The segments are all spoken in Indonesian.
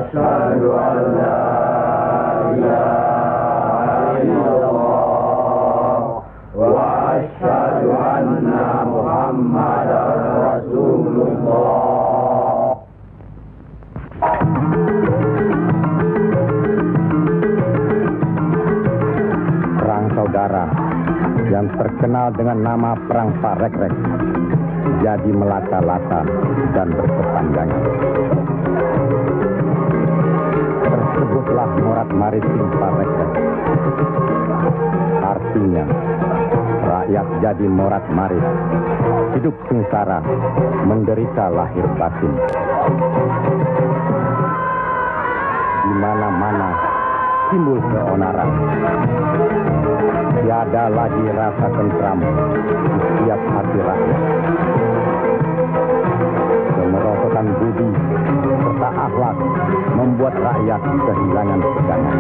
أشهد أن لا إله إلا الله وأشهد أن محمدا رسول الله. Perang saudara yang terkenal dengan nama Perang Parekrek jadi melata-lata dan berkepanjangan. Tersebutlah morat maritim Parekrek. Artinya, rakyat jadi morat marit, hidup sengsara, menderita lahir batin. Di mana-mana timbul keonaran. Tiada lagi rasa tentram di setiap hati rakyat. Kemerosotan budi serta akhlak membuat rakyat kehilangan pegangan.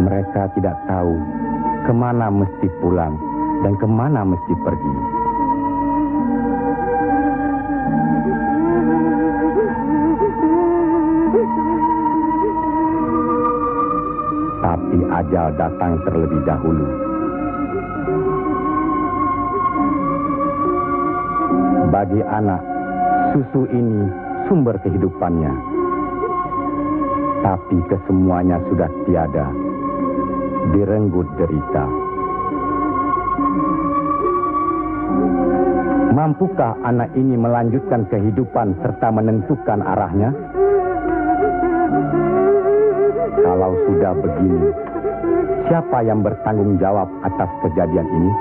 Mereka tidak tahu kemana mesti pulang dan kemana mesti pergi. Tapi ajal datang terlebih dahulu. Bagi anak, susu ini sumber kehidupannya. Tapi kesemuanya sudah tiada, direnggut derita. Mampukah anak ini melanjutkan kehidupan serta menentukan arahnya? Kalau sudah begini, siapa yang bertanggung jawab atas kejadian ini?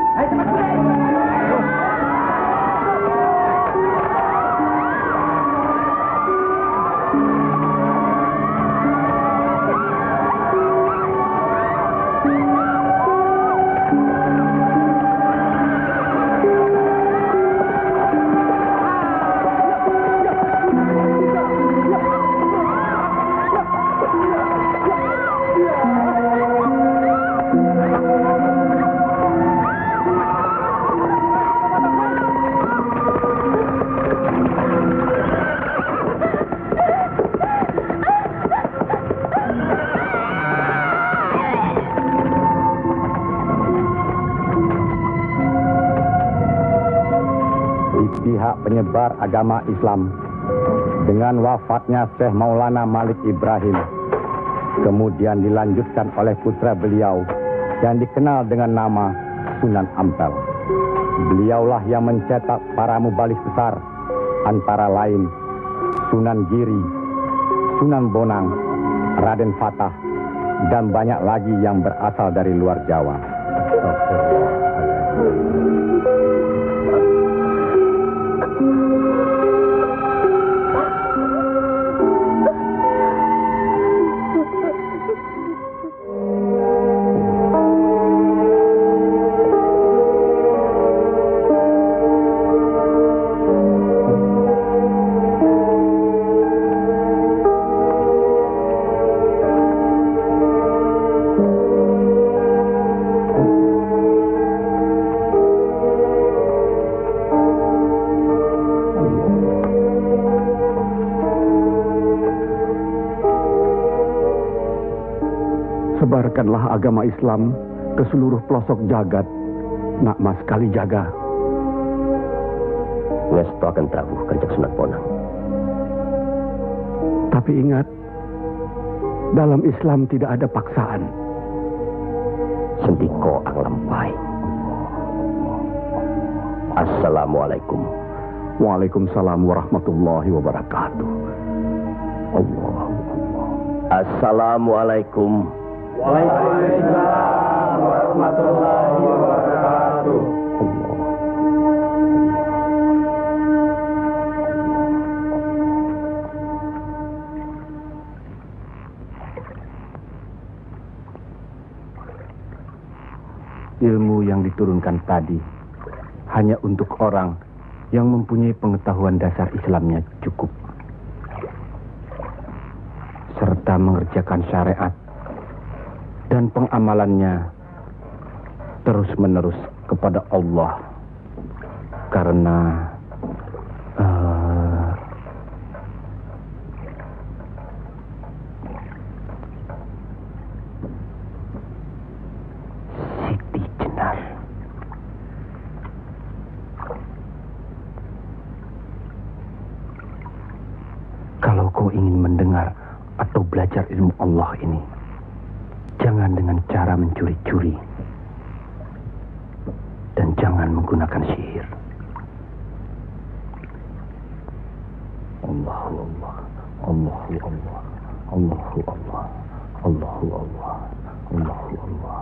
Pihak penyebar agama Islam dengan wafatnya Syekh Maulana Malik Ibrahim kemudian dilanjutkan oleh putra beliau yang dikenal dengan nama Sunan Ampel. Beliaulah yang mencetak para mubalik besar, antara lain Sunan Giri, Sunan Bonang, Raden Fatah, dan banyak lagi yang berasal dari luar Jawa. Sebarkanlah agama Islam ke seluruh pelosok jagat, nak mas kali jaga. Ngesto akan Prabu Kanjeng Sunan Bonang. Tapi ingat, dalam Islam tidak ada paksaan. Sendiko ang lampai. Assalamualaikum. Waalaikumsalam warahmatullahi wabarakatuh. Allah. Assalamualaikum. Waalaikumsalam warahmatullahi wabarakatuh. Allah. Ilmu yang diturunkan tadi hanya untuk orang yang mempunyai pengetahuan dasar Islamnya cukup, serta mengerjakan syariat dan pengamalannya terus-menerus kepada Allah. Karena Siti Jenar. Kalau kau ingin mendengar atau belajar ilmu Allah ini, jangan dengan cara mencuri-curi. Dan jangan menggunakan sihir. Allahu Allah, Allahu Allah, Allahu Allah, Allahu Allah, Allahu Allah.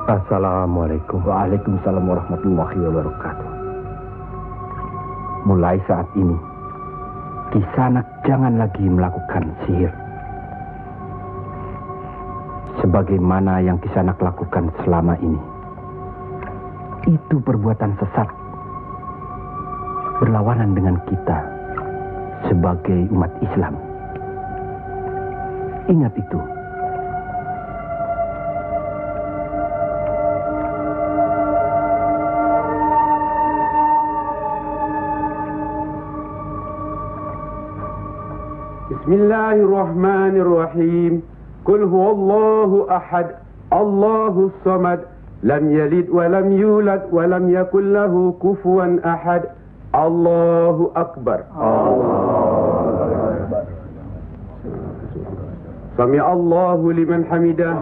Assalamualaikum. Waalaikumsalam warahmatullahi wabarakatuh. Mulai saat ini, Kisanak jangan lagi melakukan sihir. Sebagaimana yang Kisanak lakukan selama ini. Itu perbuatan sesat. Berlawanan dengan kita sebagai umat Islam. Ingat itu. Bismillahirrahmanirrahim. Qul huwallahu ahad, Allahus samad, lam yalid wa lam yulad wa lam yakul lahu kufuwan ahad. Allahu akbar. Sami Allahu liman hamidah.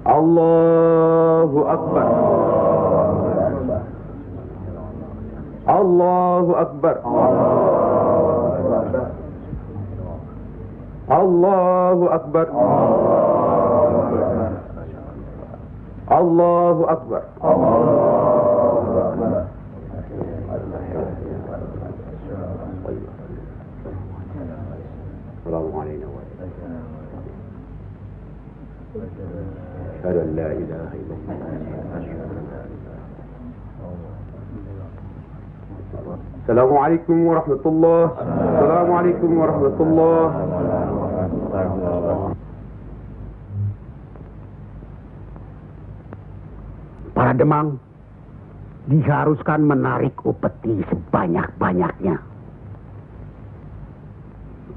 Allahu akbar. Allahu akbar. Allahu akbar. Allahu akbar. Assalamualaikum warahmatullahi wabarakatuh. Assalamualaikum warahmatullahi wabarakatuh. Para Demang, diharuskan menarik upeti sebanyak-banyaknya.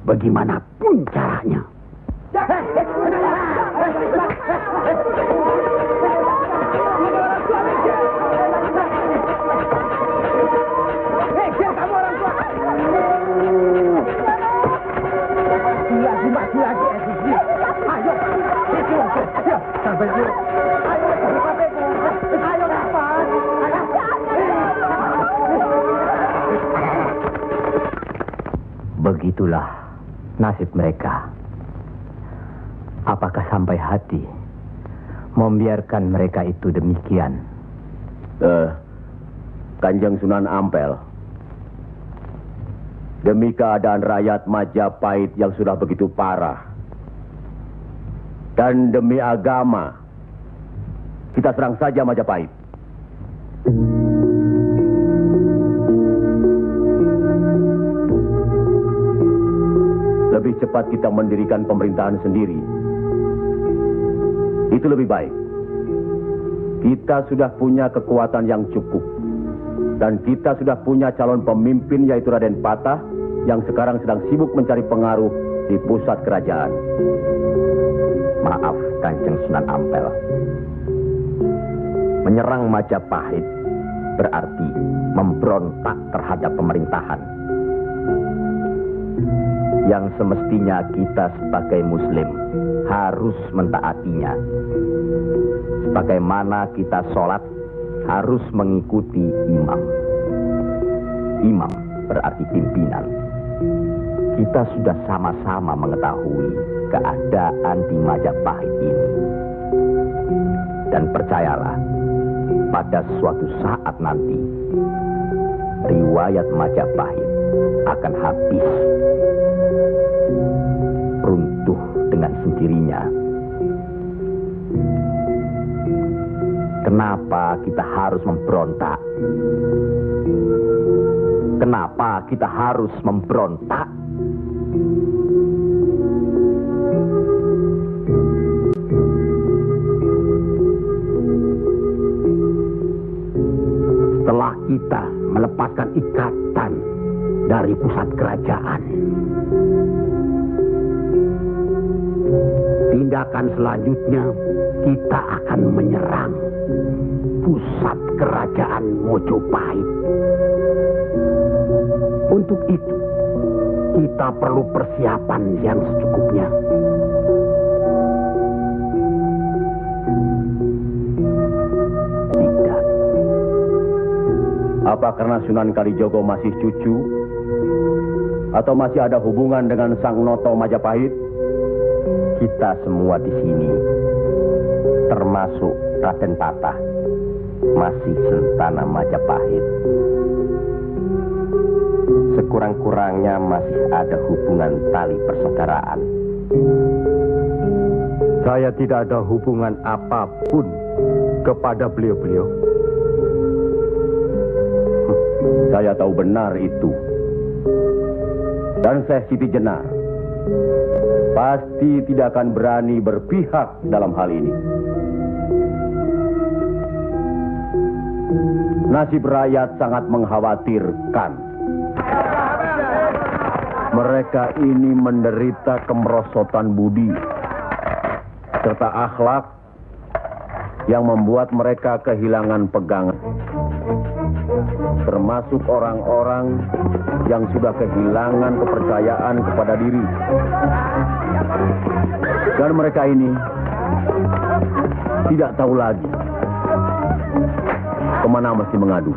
Bagaimanapun caranya. Begitulah nasib mereka. Apakah sampai hati membiarkan mereka itu demikian? Kanjeng Sunan Ampel, demi keadaan rakyat Majapahit yang sudah begitu parah, dan demi agama, kita serang saja Majapahit. Lebih cepat kita mendirikan pemerintahan sendiri. Itu lebih baik. Kita sudah punya kekuatan yang cukup. Dan kita sudah punya calon pemimpin yaitu Raden Patah yang sekarang sedang sibuk mencari pengaruh di pusat kerajaan. Maaf, Kanjeng Sunan Ampel. Menyerang Majapahit berarti memberontak terhadap pemerintahan. Yang semestinya kita sebagai Muslim harus mentaatinya. Sebagaimana kita sholat harus mengikuti imam. Imam berarti pimpinan. Kita sudah sama-sama mengetahui keadaan di Majapahit ini. Dan percayalah, pada suatu saat nanti, riwayat Majapahit akan habis. Runtuh dengan sendirinya. Kenapa kita harus memberontak? Kenapa kita harus memberontak? Setelah kita melepaskan ikatan dari pusat kerajaan, tindakan selanjutnya kita akan menyerang pusat kerajaan Mojopahit. Untuk itu, kita perlu persiapan yang secukupnya. Tidak. Apa karena Sunan Kalijogo masih cucu? Atau masih ada hubungan dengan Sang Noto Majapahit? Kita semua di sini, termasuk Raden Patah, masih sentana Majapahit. Sekurang-kurangnya masih ada hubungan tali persaudaraan. Saya tidak ada hubungan apapun kepada beliau-beliau. Saya tahu benar itu. Dan Syekh Siti Jenar pasti tidak akan berani berpihak dalam hal ini. Nasib rakyat sangat mengkhawatirkan. Mereka ini menderita kemerosotan budi serta akhlak yang membuat mereka kehilangan pegangan. Termasuk orang-orang yang sudah kehilangan kepercayaan kepada diri. Dan mereka ini tidak tahu lagi kemana mesti mengadu.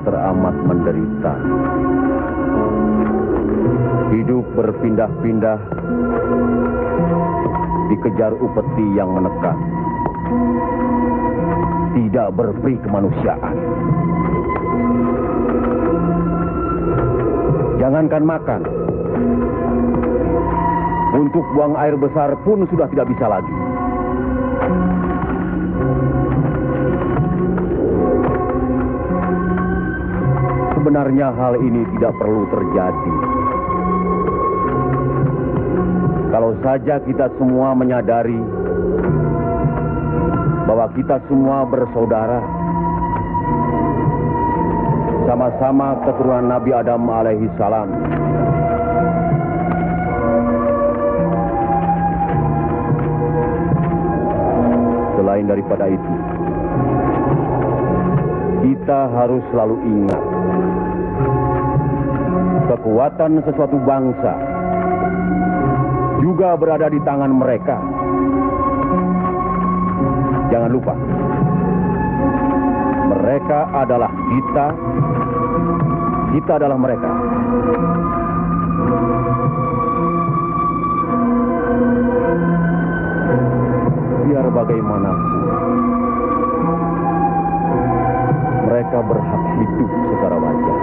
teramat menderita. Hidup berpindah-pindah, dikejar upeti yang menekan. Tidak berperi kemanusiaan. Jangankan makan, untuk buang air besar pun sudah tidak bisa lagi. Sebenarnya hal ini tidak perlu terjadi. Kalau saja kita semua menyadari bahwa kita semua bersaudara, sama-sama keturunan Nabi Adam alaihi salam. Selain daripada itu, kita harus selalu ingat kekuatan sesuatu bangsa juga berada di tangan mereka. Jangan lupa, mereka adalah kita, kita adalah mereka. Biar bagaimanapun, mereka berhak hidup secara wajar.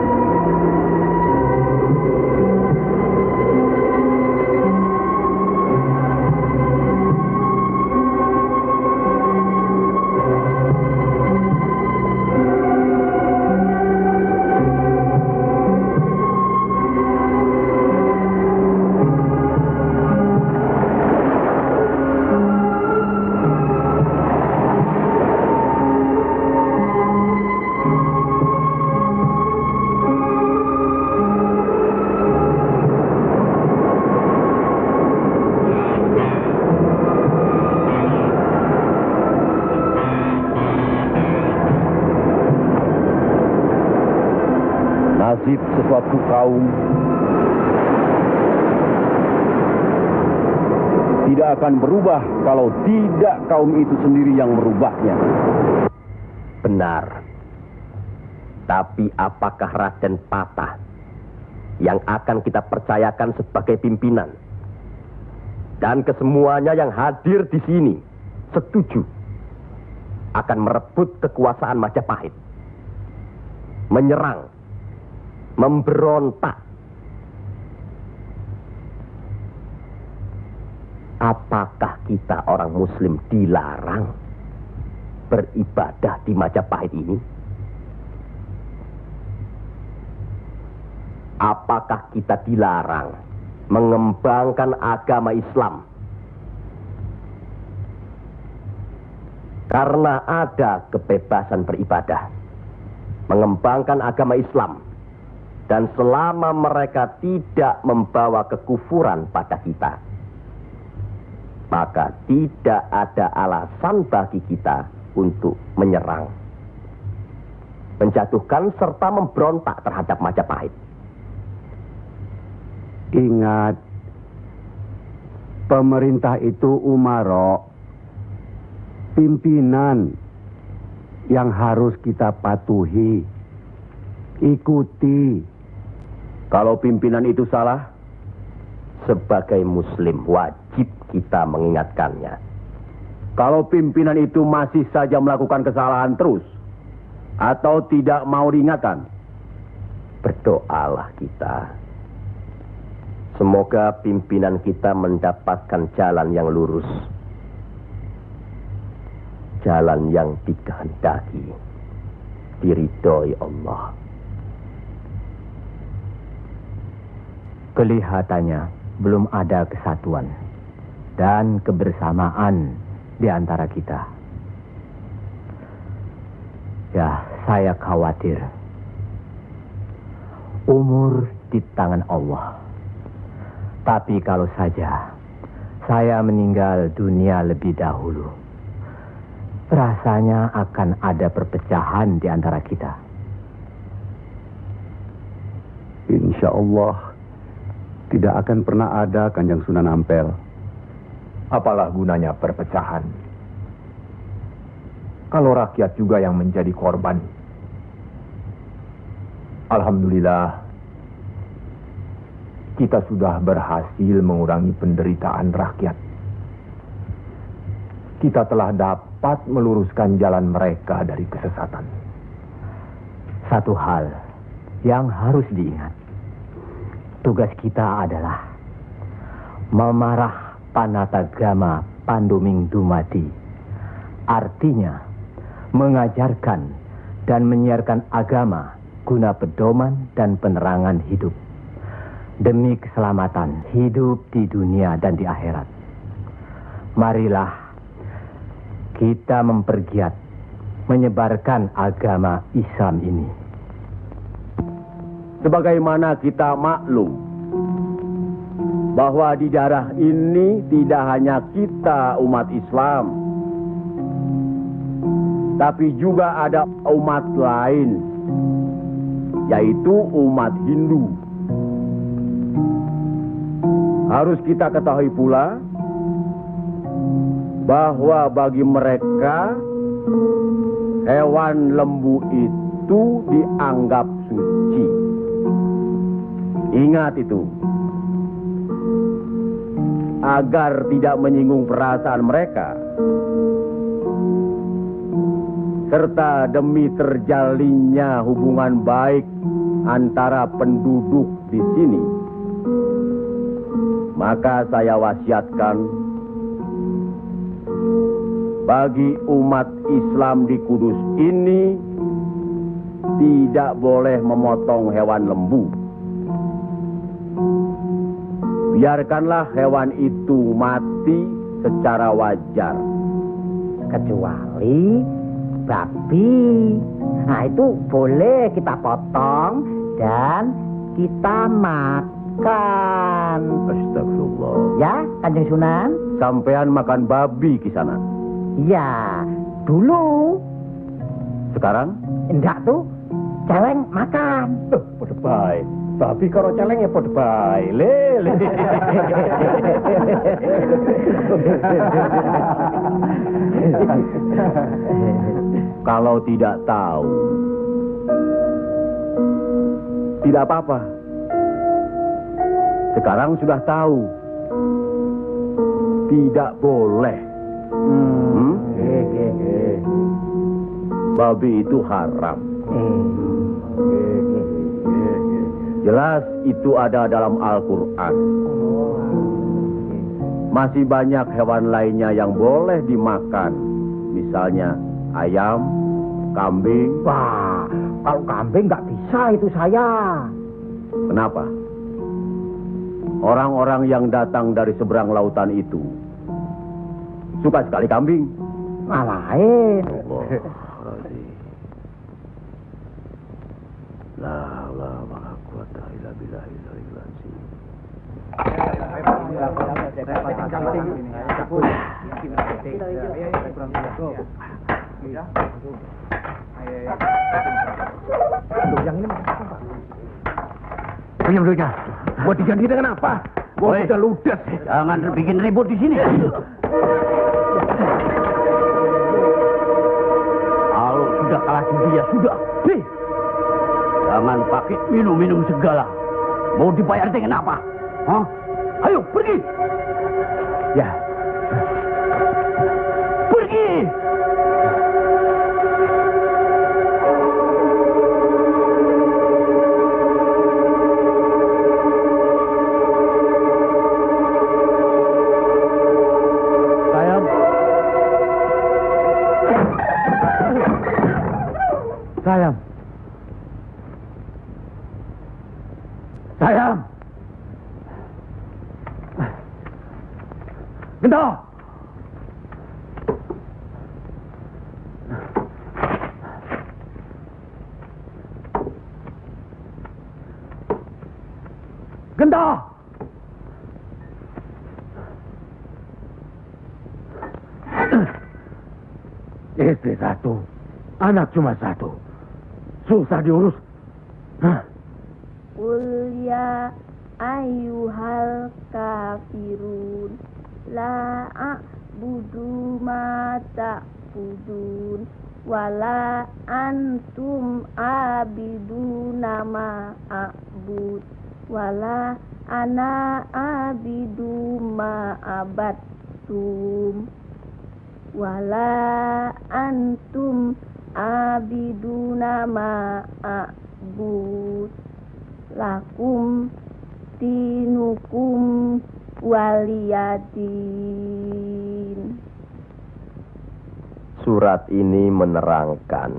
Nasib sesuatu kaum tidak akan berubah kalau tidak kaum itu sendiri yang merubahnya. Benar. Tapi apakah Raden Patah yang akan kita percayakan sebagai pimpinan? Dan kesemuanya yang hadir di sini setuju akan merebut kekuasaan Majapahit, menyerang, memberontak. Apakah kita orang Muslim dilarang beribadah di Majapahit ini? Apakah kita dilarang mengembangkan agama Islam? Karena ada kebebasan beribadah, mengembangkan agama Islam, dan selama mereka tidak membawa kekufuran pada kita, maka tidak ada alasan bagi kita untuk menyerang, menjatuhkan serta memberontak terhadap Majapahit. Ingat, pemerintah itu umaro, pimpinan yang harus kita patuhi, ikuti. Kalau pimpinan itu salah, sebagai Muslim wajib kita mengingatkannya. Kalau pimpinan itu masih saja melakukan kesalahan terus atau tidak mau diingatkan, berdoalah kita. Semoga pimpinan kita mendapatkan jalan yang lurus, jalan yang dikehendaki, diridhoi Allah. Kelihatannya belum ada kesatuan dan kebersamaan di antara kita. Ya, saya khawatir. Umur di tangan Allah. Tapi kalau saja saya meninggal dunia lebih dahulu, rasanya akan ada perpecahan di antara kita. Insya Allah tidak akan pernah ada, Kanjeng Sunan Ampel. Apalah gunanya perpecahan kalau rakyat juga yang menjadi korban? Alhamdulillah, kita sudah berhasil mengurangi penderitaan rakyat. Kita telah dapat meluruskan jalan mereka dari kesesatan. Satu hal yang harus diingat. Tugas kita adalah memarah panatagama panduming dumati. Artinya, mengajarkan dan menyiarkan agama guna pedoman dan penerangan hidup. Demi keselamatan hidup di dunia dan di akhirat. Marilah kita mempergiat menyebarkan agama Islam ini. Sebagaimana kita maklum bahwa di daerah ini tidak hanya kita umat Islam, tapi juga ada umat lain, yaitu umat Hindu. Harus kita ketahui pula bahwa bagi mereka hewan lembu itu dianggap suci. Ingat itu, agar tidak menyinggung perasaan mereka, serta demi terjalinnya hubungan baik antara penduduk di sini, maka saya wasiatkan bagi umat Islam di Kudus ini tidak boleh memotong hewan lembu. Biarkanlah hewan itu mati secara wajar. Kecuali babi. Nah, itu boleh kita potong dan kita makan. Astagfirullah. Ya, Kanjeng Sunan? Sampean makan babi Kisana? Ya, dulu. Sekarang? Enggak tuh, celeng makan. Pada baik. Babi karo celeng ya pada baik. Lele. Kalau tidak tahu, tidak apa-apa. Sekarang sudah tahu. Tidak boleh. Babi itu haram. Jelas itu ada dalam Al-Quran. Masih banyak hewan lainnya yang boleh dimakan. Misalnya ayam, kambing. Wah, kalau kambing nggak bisa itu saya. Kenapa? Orang-orang yang datang dari seberang lautan itu suka sekali kambing. Malahin. Punya duitnya. Buat diganti dengan apa? Gua udah ludes. Jangan bikin ribut di sini. Kalau sudah kalah judi ya sudah. Jangan pakai minum-minum segala. Mau dibayar dengan apa? Hah? Ayo pergi. Ya. Pergi. Sayang. Sayang. Gento. Gento. Istri satu, anak cuma satu. Susah diurus. Hah? Qul ya ayyuhal kafirun la a'budu ma ta'budun wala antum abiduna ma a'bud wala ana abidu ma abattum wala antum abiduna ma a'bud lakum dinukum waliyadin. Surat ini menerangkan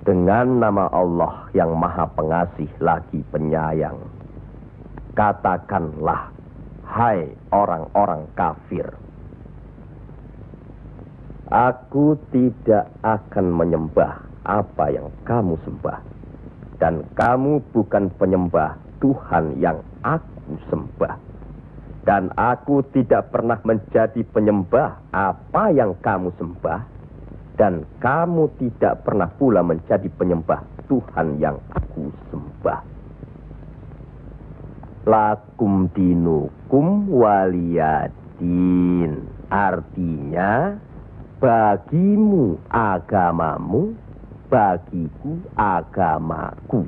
dengan nama Allah yang Maha Pengasih lagi Penyayang. Katakanlah, hai orang-orang kafir, aku tidak akan menyembah apa yang kamu sembah, dan kamu bukan penyembah Tuhan yang aku sembah, dan aku tidak pernah menjadi penyembah apa yang kamu sembah, dan kamu tidak pernah pula menjadi penyembah Tuhan yang aku sembah. Lakum dinukum waliyadin, artinya bagimu agamamu, bagiku agamaku.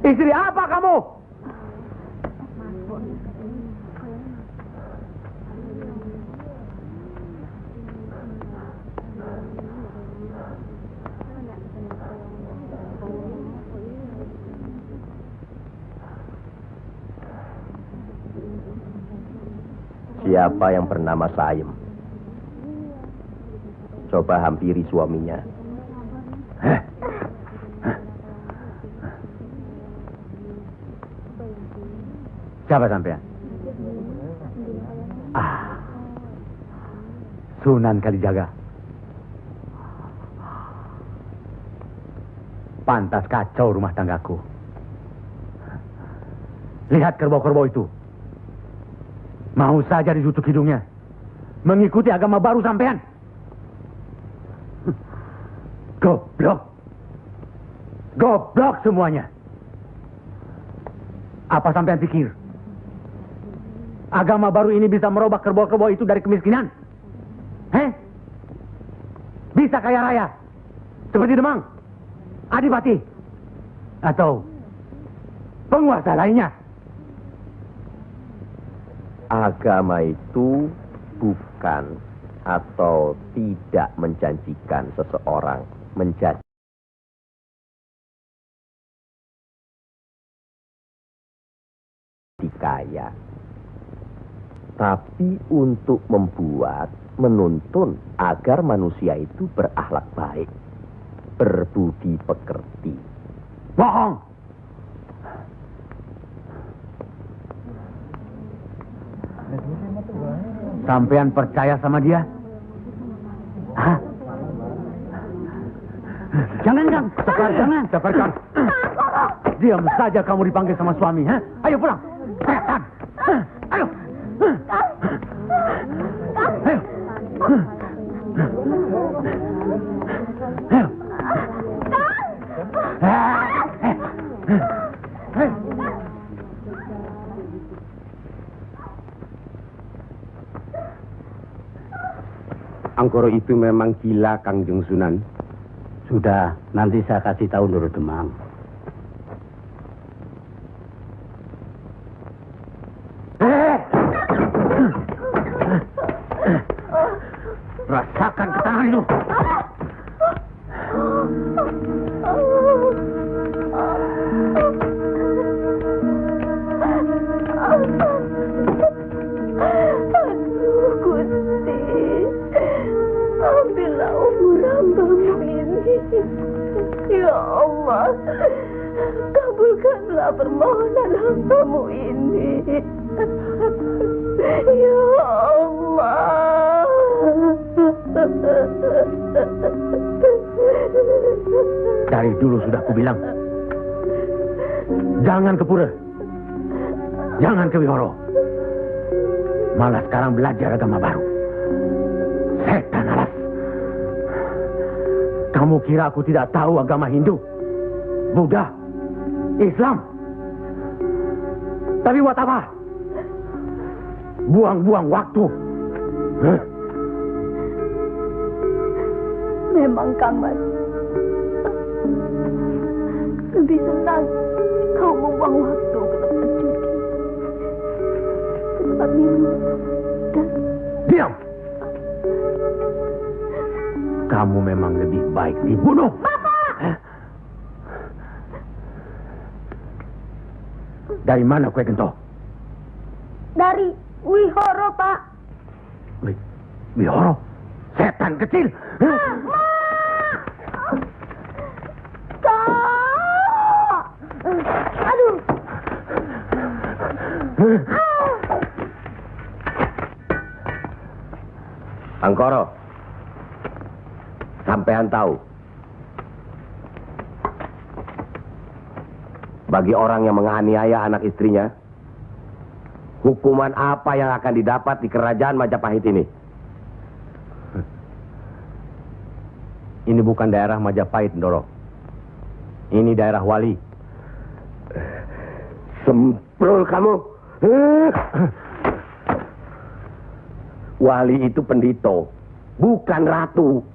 Istri apa kamu? Siapa yang bernama Saim? Coba hampiri suaminya. Siapa sampean? Sunan Kalijaga. Pantas kacau rumah tanggaku. Lihat kerbau-kerbau itu. Mau saja ditutup hidungnya. Mengikuti agama baru sampean. Goblok. Goblok semuanya. Apa sampean pikir? Agama baru ini bisa merubah kerbau-kerbau itu dari kemiskinan? Bisa kaya raya? Seperti Demang, Adipati, atau penguasa lainnya? Agama itu bukan atau tidak menjanjikan seseorang menjadi kaya, tapi untuk menuntun agar manusia itu berakhlak baik, berbudi pekerti. Bohong! Sampean percaya sama dia? Hah? Jangan, Kang. Jangan. Sekarkan. Diam saja kamu dipanggil sama suami. Ha? Ayo pulang. Setan. Ayo. Ayo. Angkoro itu memang gila, Kangjeng Sunan. Sudah, nanti saya kasih tahu Nurul Demang. Rasakan ke tangan itu. Ambillah umur hambamu ini. Ya Allah, kabulkanlah permohonan hambamu ini. Ya Allah. Dari dulu sudah kubilang, jangan ke pura, jangan ke wihoro, malah sekarang belajar agama baru. Setan alas. Kamu kira aku tidak tahu agama Hindu, Buddha, Islam? Tapi buat apa? Buang-buang waktu. Memang Kang Mas, lebih senang kau membuang waktu ke tempat judi, ke tempat minum dan... Diam! Kamu memang lebih baik dibunuh. Bapak! Dari mana kue gento? Dari Wihoro, Pak. Wihoro? Setan kecil! Kak! Aduh! Angkoro, sampean tahu, bagi orang yang menganiaya anak istrinya, hukuman apa yang akan didapat di kerajaan Majapahit ini? Ini bukan daerah Majapahit, Ndoro. Ini daerah Wali. Semprul kamu. Wali itu pendito, bukan ratu.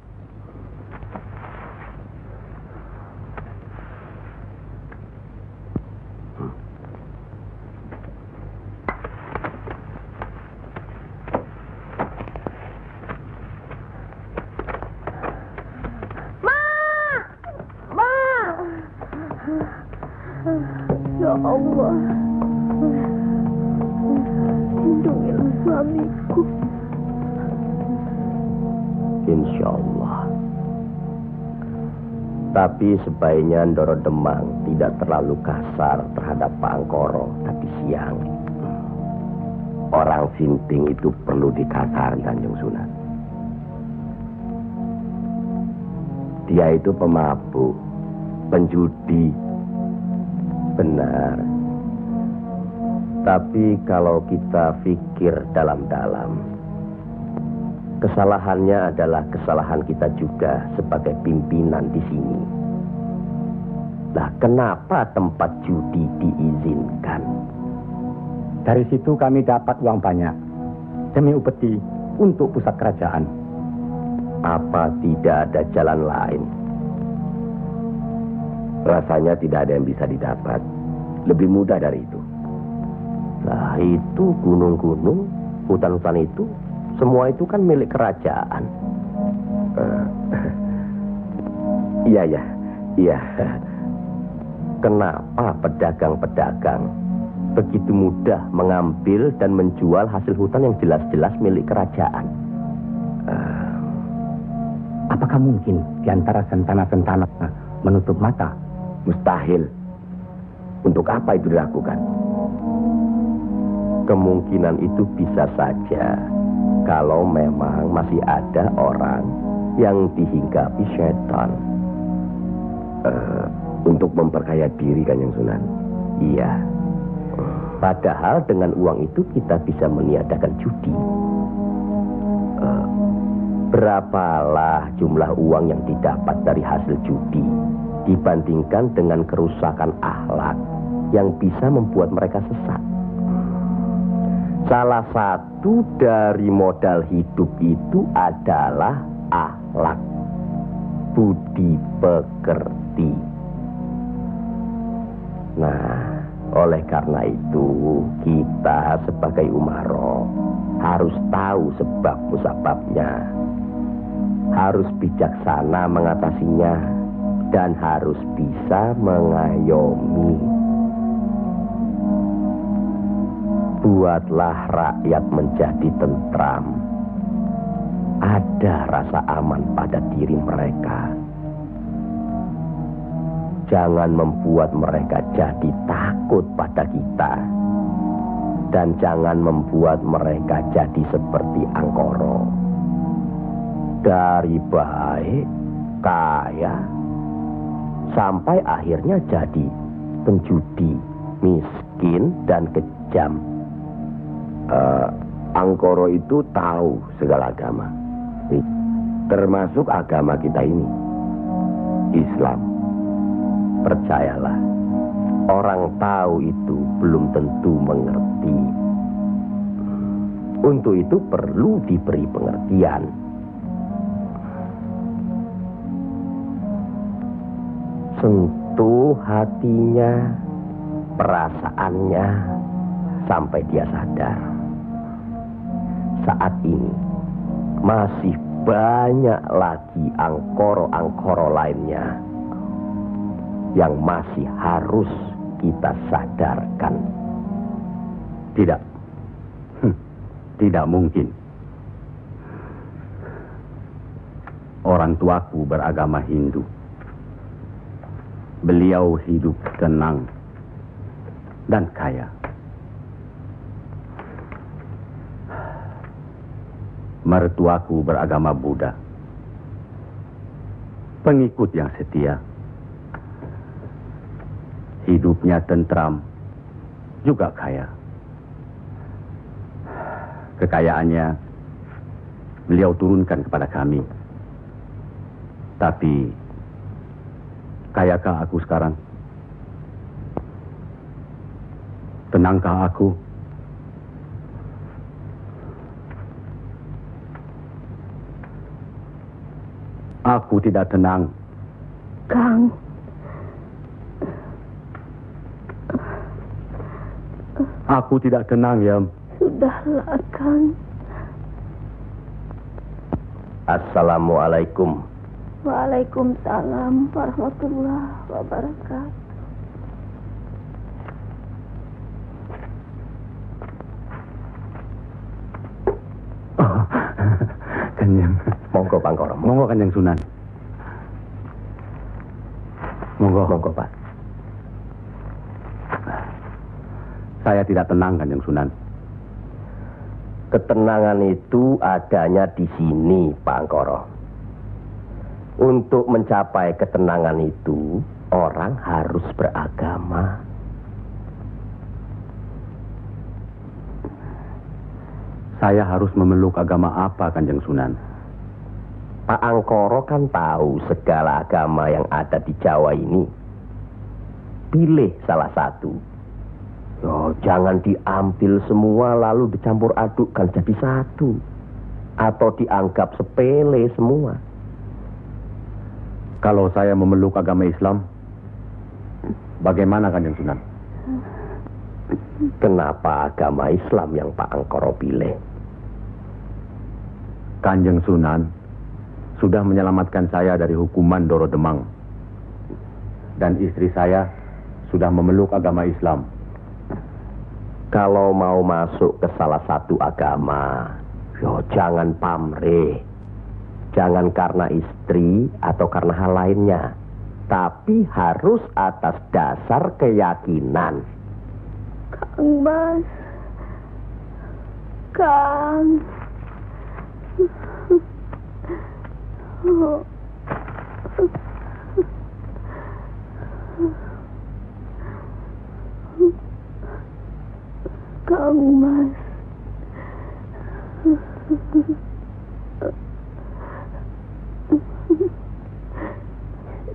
Ya Allah, lindungilah suamiku. Insya Allah. Tapi sebaiknya Ndoro Demang tidak terlalu kasar terhadap Pak Angkoro tadi siang. Orang sinting itu perlu dikasari, Kanjeng Sunan. Dia itu pemabuk, penjudi. Benar. Tapi kalau kita pikir dalam-dalam, kesalahannya adalah kesalahan kita juga sebagai pimpinan di sini. Lah, kenapa tempat judi diizinkan? Dari situ kami dapat uang banyak demi upeti untuk pusat kerajaan. Apa tidak ada jalan lain? Rasanya tidak ada yang bisa didapat lebih mudah dari itu. Nah, itu gunung-gunung, hutan-hutan itu, semua itu kan milik kerajaan. Iya. Kenapa pedagang-pedagang begitu mudah mengambil dan menjual hasil hutan yang jelas-jelas milik kerajaan? Apakah mungkin di antara sentana-sentana menutup mata? Mustahil. Untuk apa itu dilakukan? Kemungkinan itu bisa saja kalau memang masih ada orang yang dihinggapi setan untuk memperkaya diri, Kanjeng Sunan. Iya. Padahal dengan uang itu kita bisa meniadakan judi. Berapalah jumlah uang yang didapat dari hasil judi dibandingkan dengan kerusakan akhlak yang bisa membuat mereka sesat. Salah satu dari modal hidup itu adalah akhlak, budi pekerti. Nah, oleh karena itu kita sebagai umaro harus tahu sebab musababnya, harus bijaksana mengatasinya, dan harus bisa mengayomi. Buatlah rakyat menjadi tentram. Ada rasa aman pada diri mereka. Jangan membuat mereka jadi takut pada kita. Dan jangan membuat mereka jadi seperti Angkoro. Dari baik, kaya, sampai akhirnya jadi penjudi, miskin, dan kejam. Angkoro itu tahu segala agama, termasuk agama kita ini, Islam. Percayalah, orang tahu itu belum tentu mengerti. Untuk itu perlu diberi pengertian. sentuh hatinya, perasaannya, sampai dia sadar. Saat ini masih banyak lagi angkoro-angkoro lainnya yang masih harus kita sadarkan. Tidak. Tidak mungkin. Orang tuaku beragama Hindu. Beliau hidup tenang dan kaya. Mertuaku beragama Buddha. Pengikut yang setia. Hidupnya tentram, juga kaya. Kekayaannya beliau turunkan kepada kami. Tapi, kayakah aku sekarang? Tenangkah aku? Aku tidak tenang. Kang. Aku tidak tenang, Yam. Sudahlah, Kang. Assalamualaikum. Waalaikumsalam warahmatullahi wabarakatuh. Kanjeng. Monggo Pangkoro. Monggo Kanjeng Sunan. Monggo. Monggo Pak. Saya tidak tenang Kanjeng Sunan. Ketenangan itu adanya di sini, Pak Angkoro. Untuk mencapai ketenangan itu, orang harus beragama. Saya harus memeluk agama apa, Kanjeng Sunan? Pak Angkoro kan tahu segala agama yang ada di Jawa ini. Pilih salah satu. Oh, jangan diambil semua lalu dicampur adukkan jadi satu. Atau dianggap sepele semua. Kalau saya memeluk agama Islam, bagaimana Kanjeng Sunan? Kenapa agama Islam yang Pak Angkoro pilih? Kanjeng Sunan sudah menyelamatkan saya dari hukuman Doro Demang. Dan istri saya sudah memeluk agama Islam. Kalau mau masuk ke salah satu agama, jangan pamrih. Jangan karena istri atau karena hal lainnya. Tapi harus atas dasar keyakinan. Kang Mas. Kang. Kang Mas.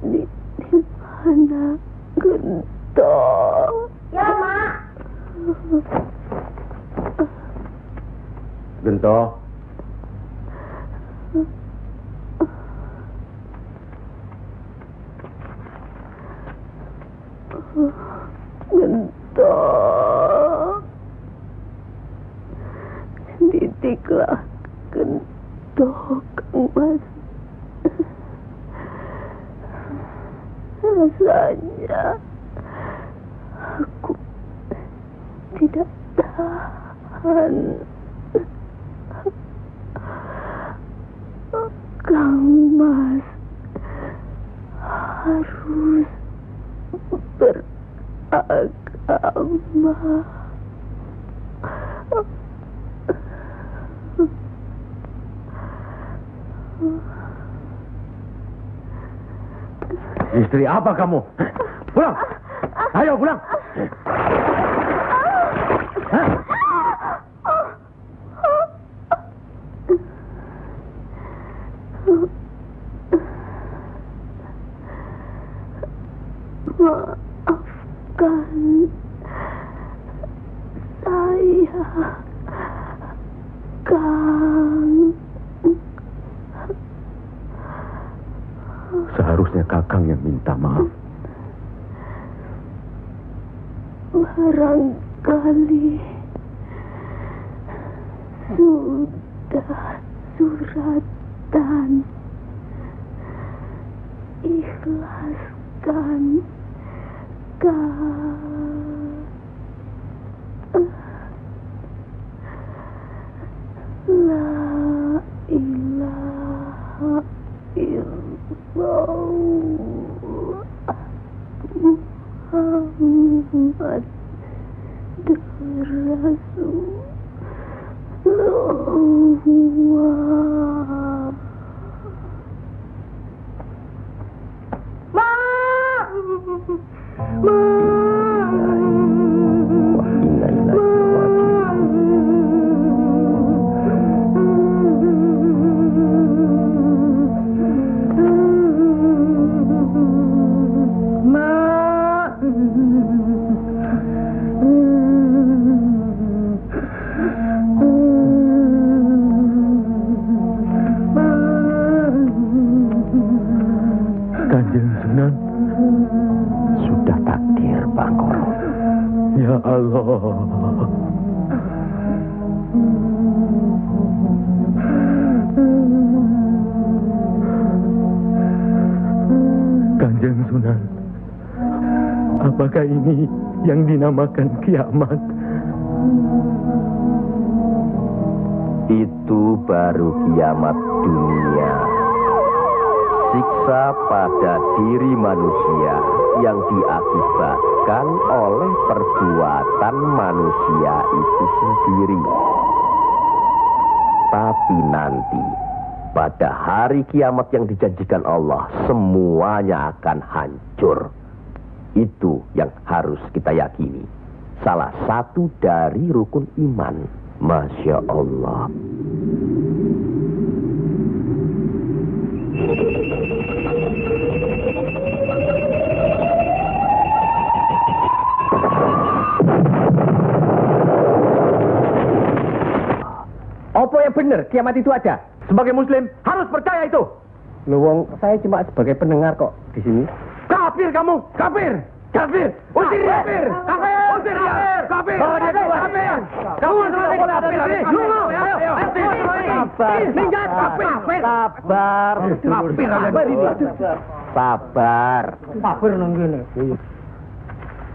Di mana Gento? Ya, Mak. Gento. Gento. Didiklah Gento, Kang Mas. Rasanya aku tidak tahan. Kang Mas harus beragama. Istri apa kamu? Pulang! Ayo pulang! Maafkan saya, Kang. Seharusnya Kakang yang minta maaf. Barangkali sudah suratan. Ikhlaskan La ilaha illallah Muhammad Rasulullah. Kanjeng Sunan, sudah takdir Bangkoro. Ya Allah. Kanjeng Sunan, apakah ini yang dinamakan kiamat? Itu baru kiamat dunia. Siksa pada diri manusia yang diakibatkan oleh perbuatan manusia itu sendiri. Tapi nanti, pada hari kiamat yang dijanjikan Allah, semuanya akan hancur. Itu yang harus kita yakini. Salah satu dari rukun iman. Masya Allah. Apa yang benar kiamat itu ada? Sebagai muslim harus percaya itu. Luwung, saya cuma sebagai pendengar kok di sini. Kafir kamu, kafir. Kafir, usir kafir. Kafir, usir kafir. Kafir, kafir. Kamu sebagai kafir. Minggat kafir. Sabar. Sabar. Kafir nang ngene.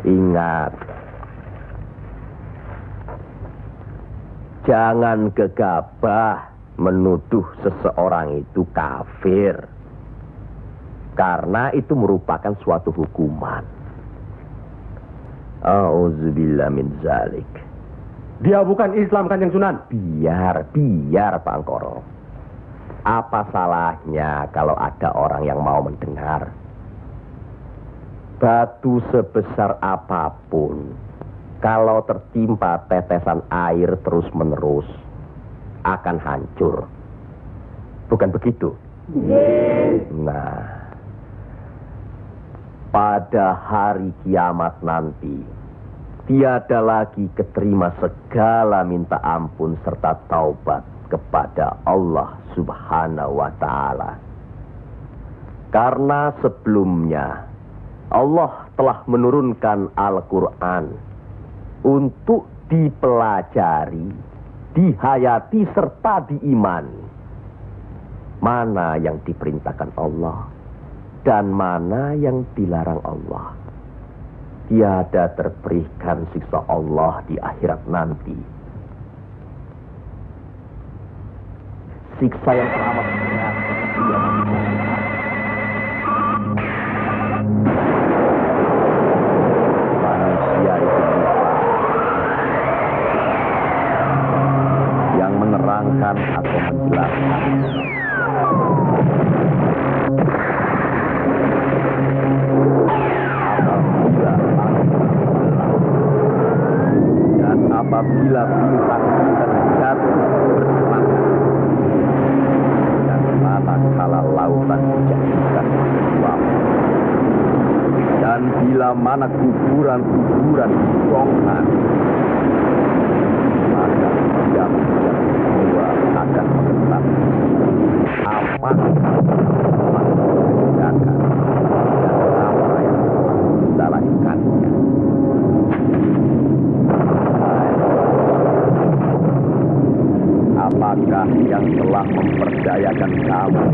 Ingat. Jangan gegabah menuduh seseorang itu kafir. Karena itu merupakan suatu hukuman. A'udzubillah min zalik. Dia bukan Islam, Kanjeng Sunan. Biar Pak Angkoro. Apa salahnya kalau ada orang yang mau mendengar? Batu sebesar apapun, kalau tertimpa tetesan air terus-menerus, akan hancur. Bukan begitu? Nah, pada hari kiamat nanti, tiada lagi keterima segala minta ampun serta taubat kepada Allah Subhanahu wa Ta'ala. Karena sebelumnya Allah telah menurunkan Al-Quran untuk dipelajari, dihayati serta diimani. Mana yang diperintahkan Allah dan mana yang dilarang Allah. Tiada terberikan siksa Allah di akhirat nanti. Siksa yang teramat berat. Manusia itu lupa yang menerangkan atau menjelaskan. Apabila bintang jatuh berselancar dan manakala lautan dijadikan uap, dan bila mana kuburan-kuburan dibongkar, maka diam semua akan menetap. Apa yang dan apa yang dilakukannya. Siapakah yang telah memperdayakan kamu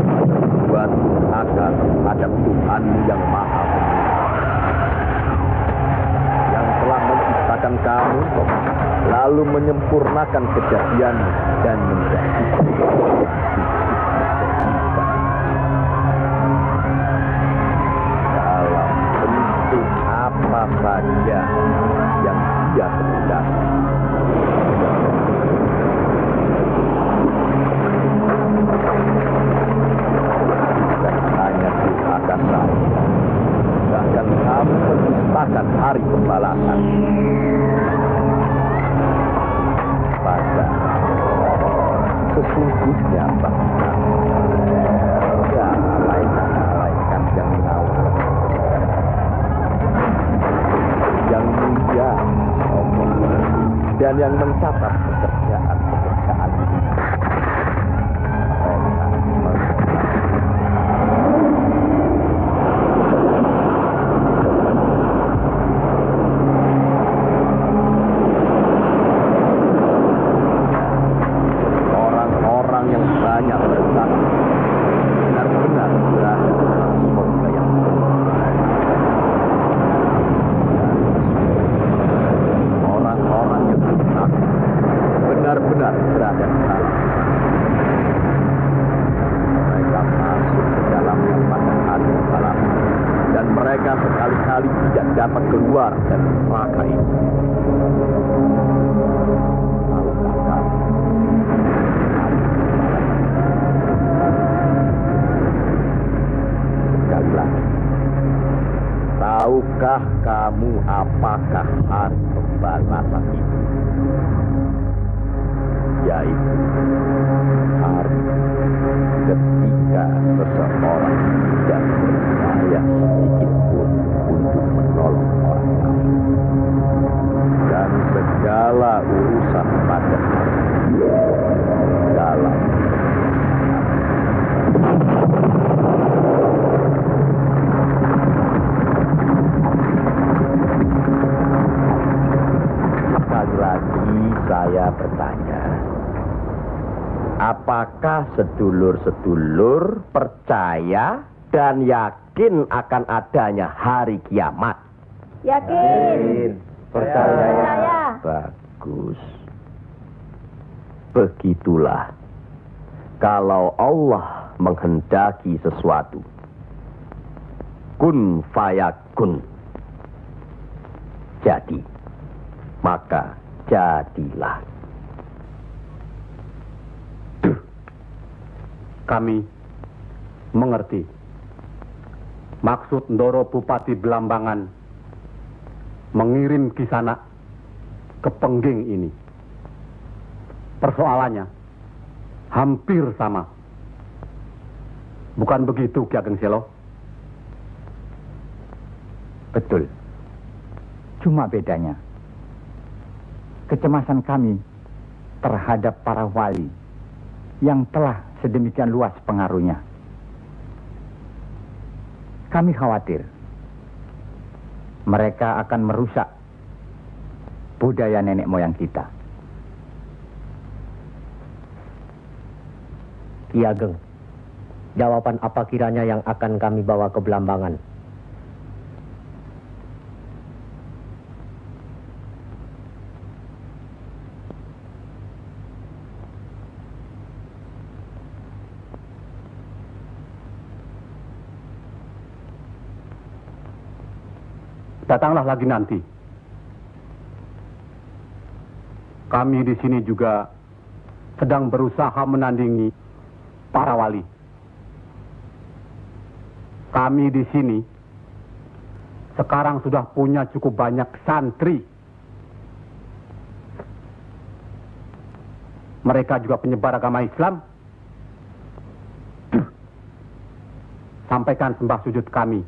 buat akan terhadap Tuhan yang Maha Pengasih, yang telah menciptakan kamu lalu menyempurnakan kejadian dan menjadikan dalam bentuk apa saja yang Dia kehendaki. Dan hanya di atas saja, bahkan kamu menciptakan hari pembalasan. Pada sesungguhnya bahkan ada malaikat yang mengawal, yang mulia, dan yang mencatat pekerjaan itu. Orang-orang yang banyak bersaksi benar-benar berada dalam surga yang orang-orang yang bersaksi benar-benar berada di dalam. Mereka masuk ke dalam pada hari pembalasan, dan mereka sekali-kali tidak dapat keluar dari neraka itu. Sekali lagi, tahukah kamu apakah hari pembalasan itu? Yaitu hari ketika seseorang tidak berdaya sedikit pun untuk menolong orang lain, dan segala urusan pada hari itu dalam sekali lagi saya bertanya, apakah sedulur-sedulur percaya dan yakin akan adanya hari kiamat? Yakin. Percaya. Bagus. Begitulah. Kalau Allah menghendaki sesuatu, kun fayakun, jadi, maka jadilah. Kami mengerti maksud Ndoro Bupati Belambangan mengirim Kisanak ke Pengging ini. Persoalannya hampir sama. Bukan begitu, Ki Ageng Selo? Betul. Cuma bedanya, kecemasan kami terhadap para wali yang telah sedemikian luas pengaruhnya. Kami khawatir mereka akan merusak budaya nenek moyang kita. Ki Ageng, jawaban apa kiranya yang akan kami bawa ke Belambangan? Datanglah lagi nanti. Kami di sini juga sedang berusaha menandingi para wali. Kami di sini sekarang sudah punya cukup banyak santri. Mereka juga penyebar agama Islam. Sampaikan sembah sujud kami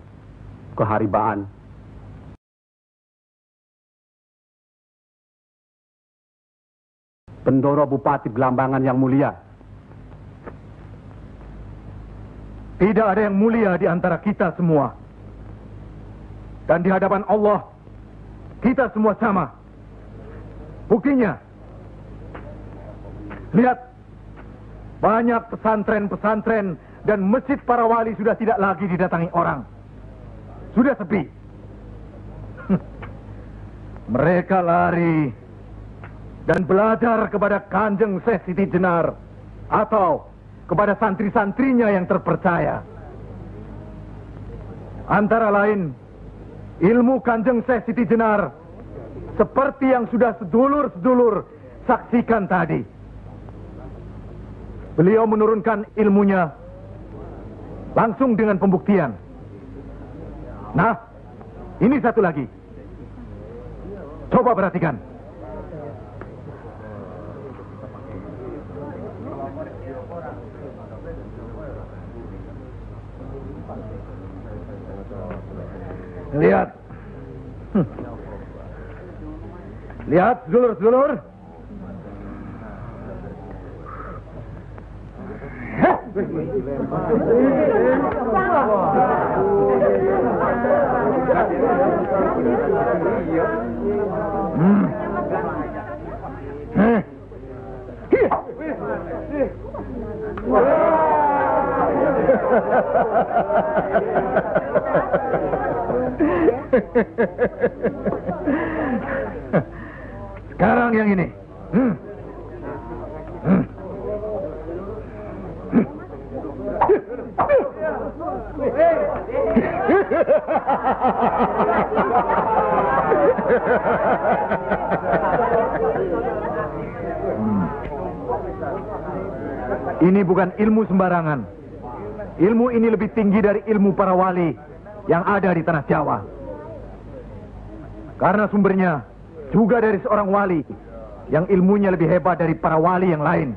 ke Haribaan. Bendoro Bupati Belambangan yang mulia. Tidak ada yang mulia di antara kita semua. Dan di hadapan Allah, kita semua sama. Buktinya, lihat banyak pesantren-pesantren dan masjid para wali sudah tidak lagi didatangi orang. Sudah sepi. Mereka lari dan belajar kepada Kanjeng Syekh Siti Jenar atau kepada santri-santrinya yang terpercaya. Antara lain, ilmu Kanjeng Syekh Siti Jenar seperti yang sudah sedulur-sedulur saksikan tadi. Beliau menurunkan ilmunya langsung dengan pembuktian. Nah, ini satu lagi. Coba perhatikan. Lihat. Lihat, sedulur-sedulur. Sekarang yang ini. Ini bukan ilmu sembarangan. Ilmu ini lebih tinggi dari ilmu para wali yang ada di tanah Jawa. Karena sumbernya juga dari seorang wali yang ilmunya lebih hebat dari para wali yang lain.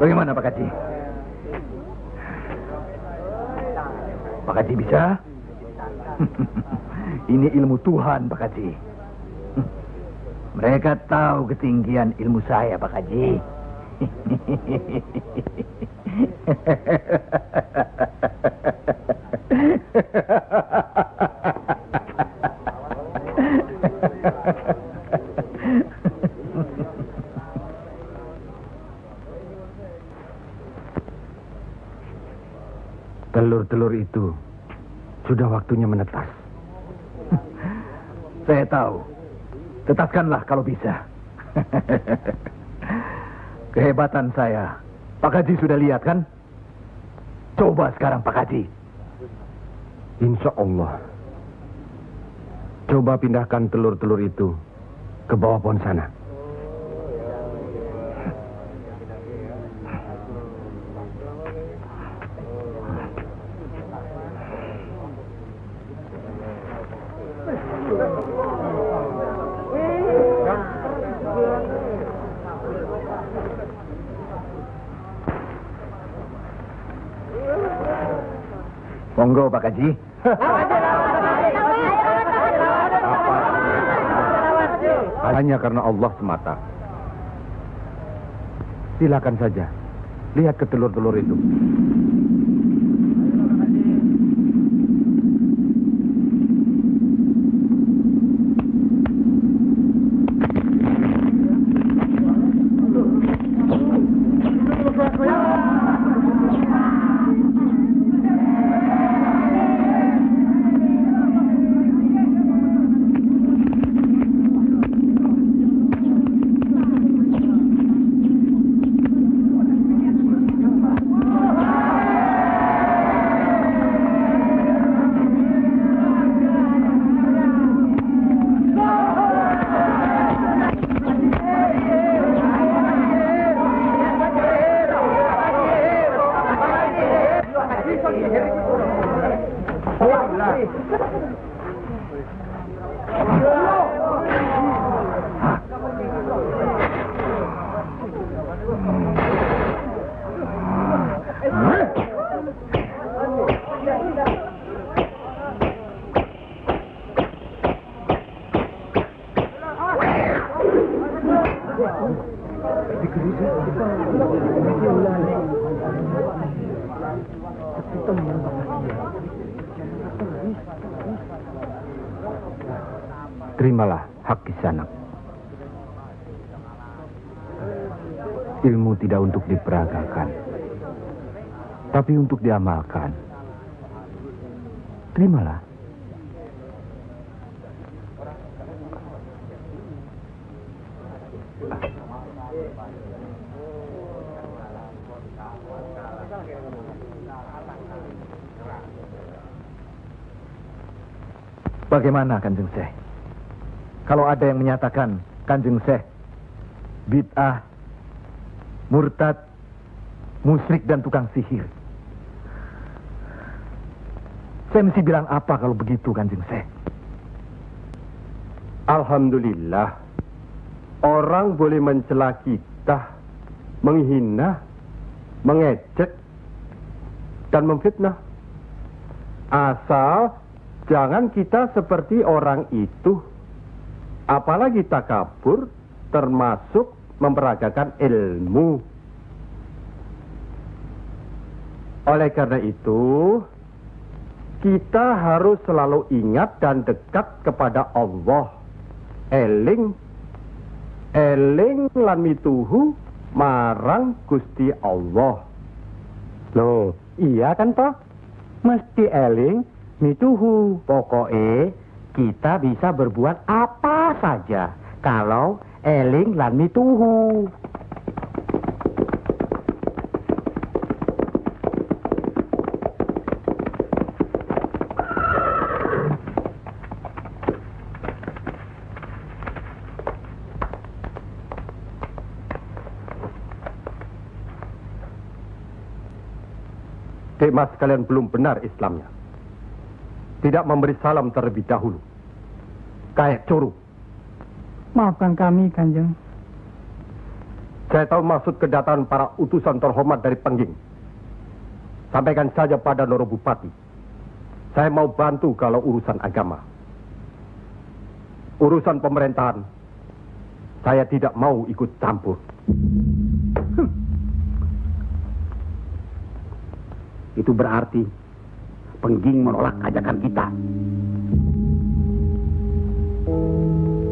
Bagaimana Pak Haji? Pak Haji bisa? Ini ilmu Tuhan, Pak Haji. Mereka tahu ketinggian ilmu saya, Pak Haji. Telur-telur itu sudah waktunya menetas. Saya tahu. Tetaskanlah kalau bisa. Kehebatan saya, Pak Haji sudah lihat kan? Coba sekarang Pak Haji. Insya Allah. Coba pindahkan telur-telur itu ke bawah pohon sana. Monggo Pak Haji. Hanya karena Allah semata. Silakan saja. Lihat ke telur-telur itu. Terimalah hak Kisanak. Ilmu tidak untuk diperagakan, tapi untuk diamalkan. Terimalah. Bagaimana Kanjeng Syekh? Kalau ada yang menyatakan Kanjeng Syekh bid'ah, murtad, musyrik dan tukang sihir, saya mesti bilang apa kalau begitu Kanjeng Syekh? Alhamdulillah, orang boleh mencela kita, menghina, mengejek, dan memfitnah. Asal jangan kita seperti orang itu. Apalagi takabur, termasuk memperagakan ilmu. Oleh karena itu, kita harus selalu ingat dan dekat kepada Allah. Eling lan mituhu marang Gusti Allah. Loh, iya kan toh? Mesti eling mituhu. Pokoknya kita bisa berbuat apa saja kalau eling lan mituhu. Dek Mas, kalian belum benar Islamnya. Tidak memberi salam terlebih dahulu. Kayak curu. Maafkan kami, Kanjeng. Saya tahu maksud kedatangan para utusan terhormat dari Pengging. Sampaikan saja pada Noro Bupati. Saya mau bantu kalau urusan agama. Urusan pemerintahan, saya tidak mau ikut campur. Itu berarti Pengging menolak ajakan kita.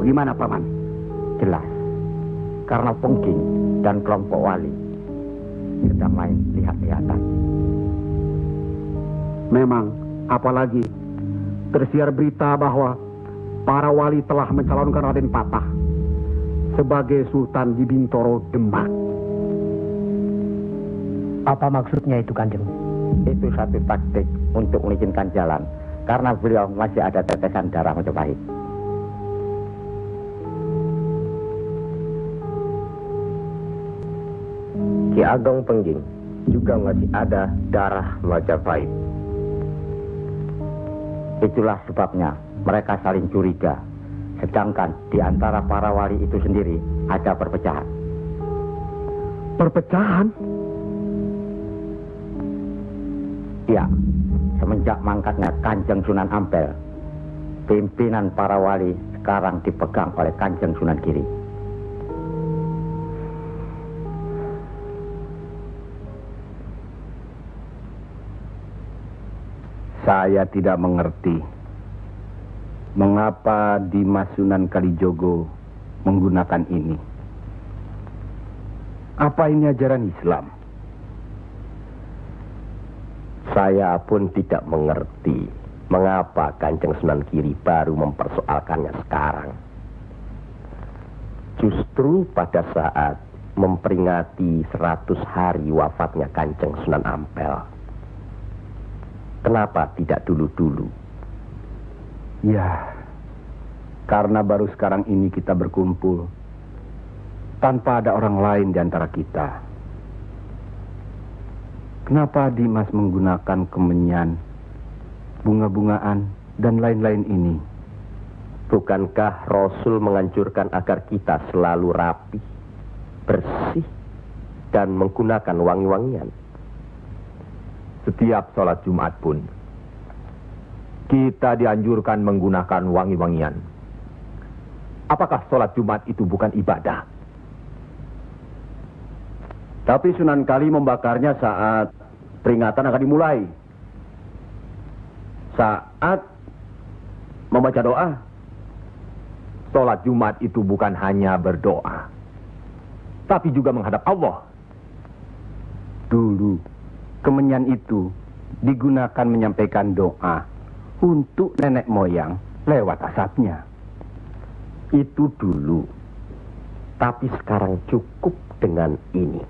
Bagaimana, Paman? Jelas, karena Pengging dan kelompok wali sedang main lihat-lihatan. Memang, apalagi tersiar berita bahwa para wali telah mencalonkan Raden Patah sebagai Sultan di Bintoro Demak. Apa maksudnya itu, Kanjeng? Itu satu taktik untuk melicinkan jalan, karena beliau masih ada tetesan darah Majapahit. Ki Ageng Pengging juga masih ada darah Majapahit. Itulah sebabnya mereka saling curiga, sedangkan di antara para wali itu sendiri ada perpecahan. Perpecahan? Ya, semenjak mangkatnya Kanjeng Sunan Ampel, pimpinan para wali sekarang dipegang oleh Kanjeng Sunan Giri. Saya tidak mengerti mengapa Dimas Sunan Kalijogo menggunakan ini. Apa ini ajaran Islam? Saya pun tidak mengerti mengapa Kanjeng Sunan Giri baru mempersoalkannya sekarang. Justru pada saat memperingati 100 hari wafatnya Kanjeng Sunan Ampel. Kenapa tidak dulu-dulu? Ya, karena baru sekarang ini kita berkumpul tanpa ada orang lain di antara kita. Kenapa Dimas menggunakan kemenyan, bunga-bungaan, dan lain-lain ini? Bukankah Rasul menganjurkan agar kita selalu rapi, bersih, dan menggunakan wangi-wangian? Setiap sholat Jumat pun kita dianjurkan menggunakan wangi-wangian. Apakah sholat Jumat itu bukan ibadah? Tapi Sunan Kali membakarnya saat peringatan akan dimulai. Saat membaca doa. Sholat Jumat itu bukan hanya berdoa, tapi juga menghadap Allah. Dulu, kemenyan itu digunakan menyampaikan doa untuk nenek moyang lewat asapnya. Itu dulu. Tapi sekarang cukup dengan ini.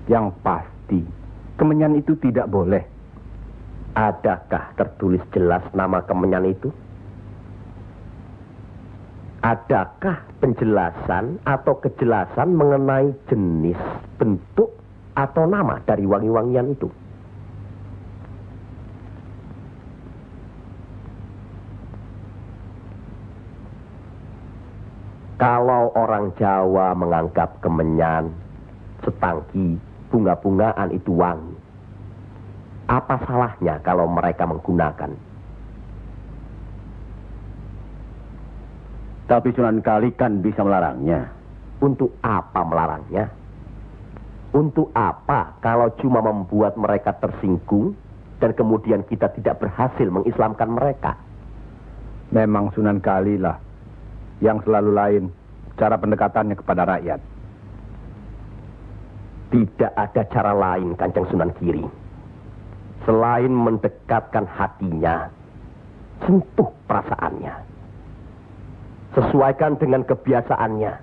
Yang pasti, kemenyan itu tidak boleh. Adakah tertulis jelas nama kemenyan itu? Adakah penjelasan atau kejelasan mengenai jenis, bentuk, atau nama dari wangi-wangian itu? Kalau orang Jawa menganggap kemenyan, setangki, bunga-bungaan itu wangi, apa salahnya kalau mereka menggunakan? Tapi Sunan Kali kan bisa melarangnya. Untuk apa melarangnya? Untuk apa kalau cuma membuat mereka tersinggung dan kemudian kita tidak berhasil mengislamkan mereka? Memang Sunan Kali lah yang selalu lain cara pendekatannya kepada rakyat. Tidak ada cara lain, Kanjeng Sunan Giri, selain mendekatkan hatinya, sentuh perasaannya. Sesuaikan dengan kebiasaannya.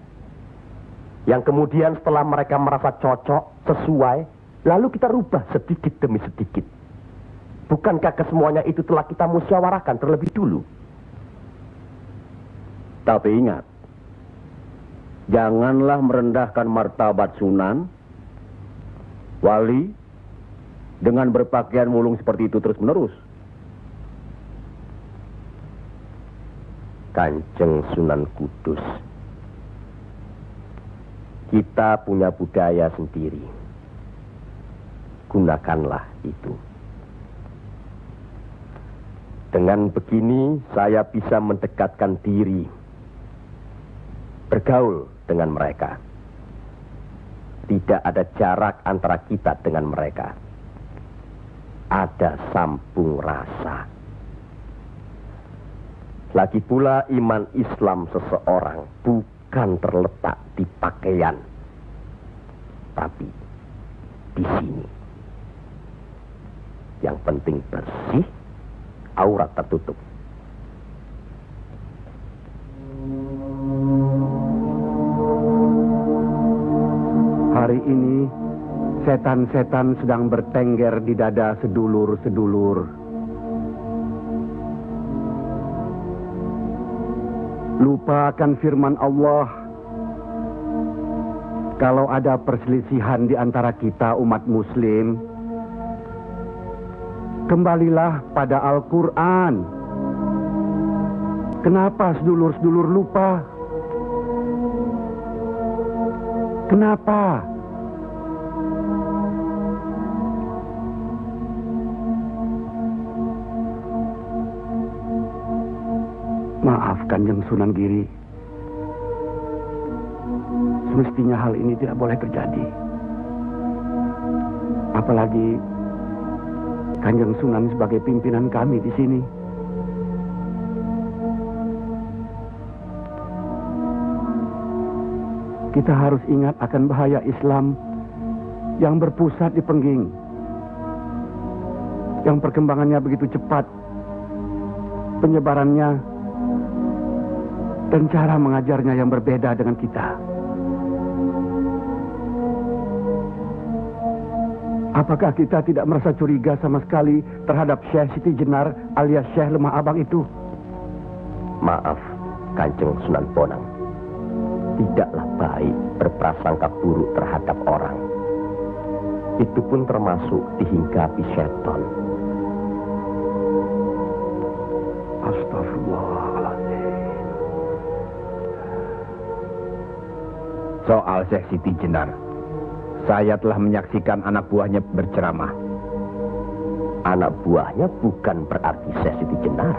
Yang kemudian setelah mereka merasa cocok, sesuai, lalu kita rubah sedikit demi sedikit. Bukankah kesemuanya itu telah kita musyawarahkan terlebih dulu? Tapi ingat, janganlah merendahkan martabat Sunan, wali, dengan berpakaian mulung seperti itu terus-menerus. Kanjeng Sunan Kudus, kita punya budaya sendiri. Gunakanlah itu. Dengan begini saya bisa mendekatkan diri, bergaul dengan mereka. Tidak ada jarak antara kita dengan mereka. Ada sambung rasa. Lagi pula iman Islam seseorang bukan terletak di pakaian, tapi di sini. Yang penting bersih, aurat tertutup. Hari ini, setan-setan sedang bertengger di dada sedulur-sedulur. Lupakan firman Allah. Kalau ada perselisihan di antara kita umat muslim, kembalilah pada Al-Quran. Kenapa sedulur-sedulur lupa? Kenapa? Maaf Kanjeng Sunan Giri. Semestinya hal ini tidak boleh terjadi. Apalagi Kanjeng Sunan sebagai pimpinan kami di sini. Kita harus ingat akan bahaya Islam yang berpusat di Pengging, yang perkembangannya begitu cepat, penyebarannya dan cara mengajarnya yang berbeda dengan kita. Apakah kita tidak merasa curiga sama sekali terhadap Syekh Siti Jenar alias Syekh Lemah Abang itu? Maaf, Kanjeng Sunan Bonang. Tidaklah baik berprasangka buruk terhadap orang. Itu pun termasuk dihinggapi setan. Astagfirullahaladzim. Soal Syekh Siti Jenar, saya telah menyaksikan anak buahnya berceramah. Anak buahnya bukan berarti Syekh Siti Jenar.